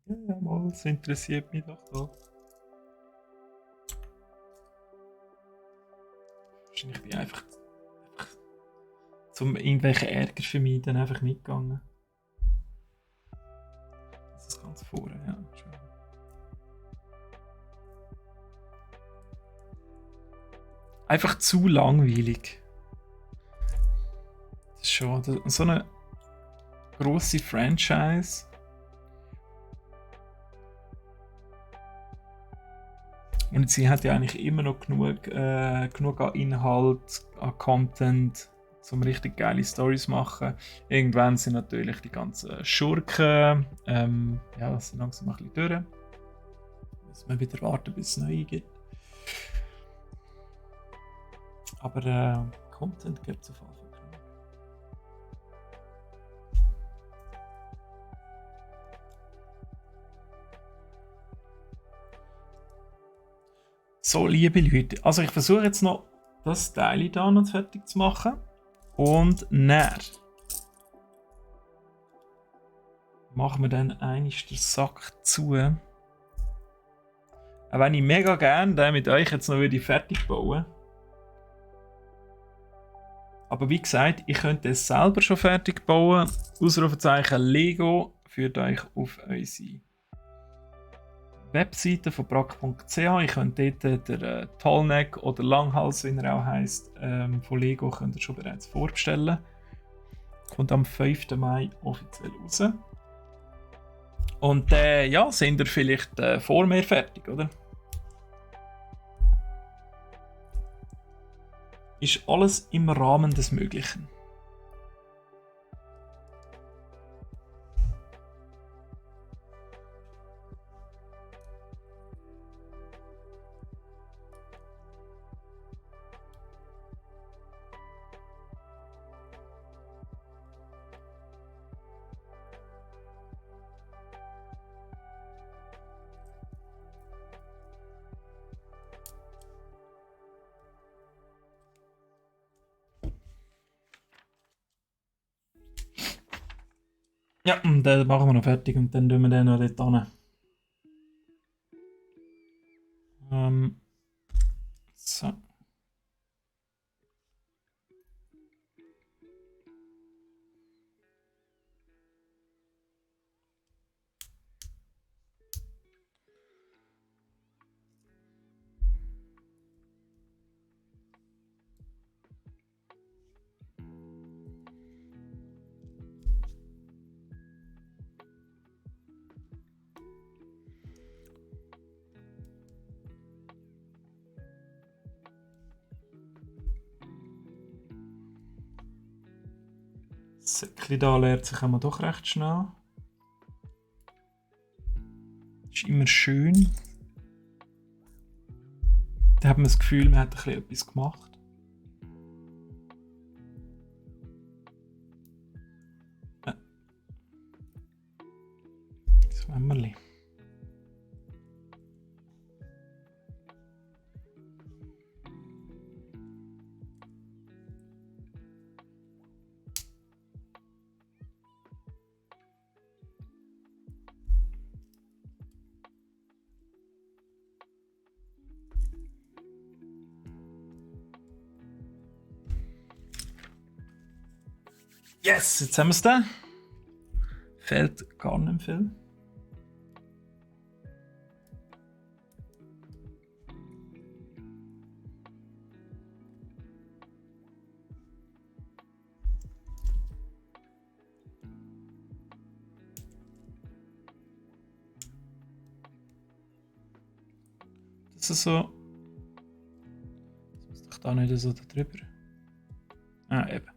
Ja, mal, das interessiert mich doch da. Wahrscheinlich bin ich einfach zum irgendwelchen Ärger vermeiden einfach mitgegangen. Das ist ganz vorne, ja. Schön. Einfach zu langweilig. Das ist schon so eine grosse Franchise. Und sie hat ja eigentlich immer noch genug an Inhalt, an Content, um richtig geile Storys zu machen. Irgendwann sind natürlich die ganzen Schurken, sind langsam ein bisschen durch. Muss man wieder warten, bis es neue gibt. Aber Content gibt es auf jeden Fall genug. So, liebe Leute, also ich versuche jetzt noch das Teil hier noch fertig zu machen. Und näher machen wir dann eigentlich den Sack zu. Auch wenn ich mega gerne den mit euch jetzt noch fertig bauen. Aber wie gesagt, ich könnte es selber schon fertig bauen. Ausrufezeichen Lego führt euch auf unsere Webseite von brack.ch. Ich könnt dort den Tallneck oder Langhals, wie er auch heisst, von Lego könnt ihr schon bereits vorbestellen. Kommt am 5. Mai offiziell raus. Und sind ihr vielleicht vor mir fertig, oder? Ist alles im Rahmen des Möglichen. Ja, und dann machen wir noch fertig und dann tun wir den noch dort hin. So. Das Säckchen da leert sich immer doch recht schnell. Ist immer schön. Da hat man das Gefühl, man hat ein bisschen etwas gemacht. Ja. Das Wämmerli. Yes, jetzt haben wir es da. Fehlt gar nicht viel. jetzt so. Das muss doch da nicht so da drüber. Ah, eben.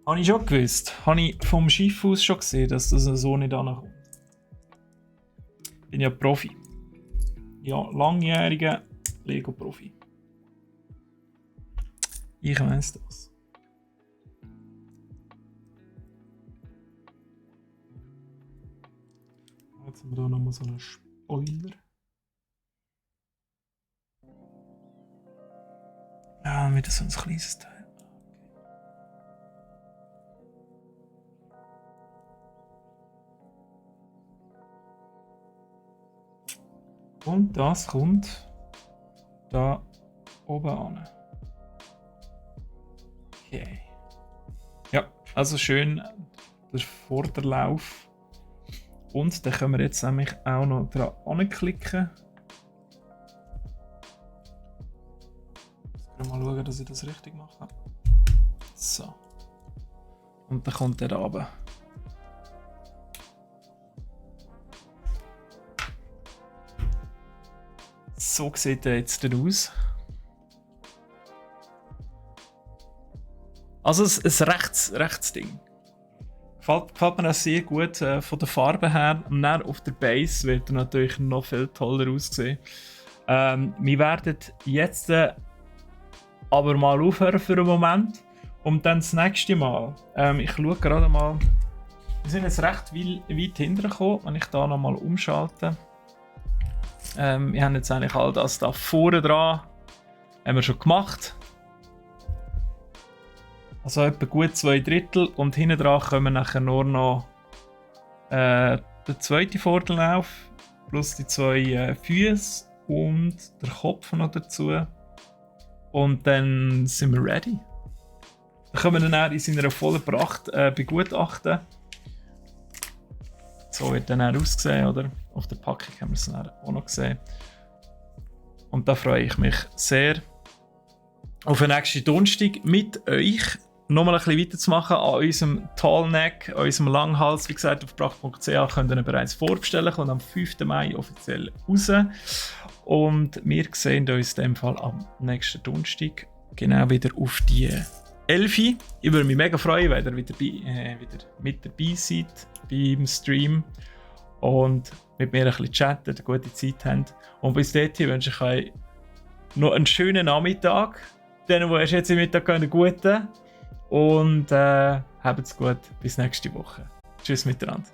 Habe ich schon gewusst. Habe ich vom Schiff aus schon gesehen, dass das so nicht ankommt. Bin ja Profi. Ja, langjähriger Lego-Profi. Ich weiss das. Jetzt haben wir hier nochmal so einen Spoiler. Ja, wieder so ein kleines Teil. Und das kommt da oben an. Okay. Ja, also schön der Vorderlauf. Und dann können wir jetzt nämlich auch noch dran anklicken. Jetzt mal schauen, dass ich das richtig mache. So. Und dann kommt der da runter. So sieht er jetzt aus. Also ein rechts Ding. Gefällt mir auch sehr gut von der Farbe her. Und dann auf der Base wird er natürlich noch viel toller aussehen. Wir werden jetzt aber mal aufhören für einen Moment. Und dann das nächste Mal. Ich schaue gerade mal. Wir sind jetzt recht weit hintergekommen, wenn ich da nochmal umschalte. Wir haben jetzt eigentlich all das da vorne dran haben wir schon gemacht. Also etwa gut 2/3 und hinten dran kommen nachher nur noch der zweite Vorderlauf plus die 2 Füße und der Kopf noch dazu. Und dann sind wir ready. Dann können wir dann in seiner vollen Pracht begutachten. So wird dann auch aussehen, oder? Auf der Packung haben wir es dann auch noch gesehen. Und da freue ich mich sehr auf den nächsten Donnerstag mit euch nochmal ein bisschen weiterzumachen an unserem Tallneck, an unserem Langhals. Wie gesagt, auf brach.ch könnt ihr ihn bereits vorbestellen, kommt am 5. Mai offiziell raus. Und wir sehen uns in dem Fall am nächsten Donnerstag genau wieder auf die 11. Ich würde mich mega freuen, wenn ihr wieder mit dabei seid beim Stream und mit mir ein bisschen chatten, eine gute Zeit habt. Und bis dahin wünsche ich euch noch einen schönen Nachmittag. Denen, die erst jetzt im Mittag gehen, einen guten. Und habt's gut. Bis nächste Woche. Tschüss miteinander.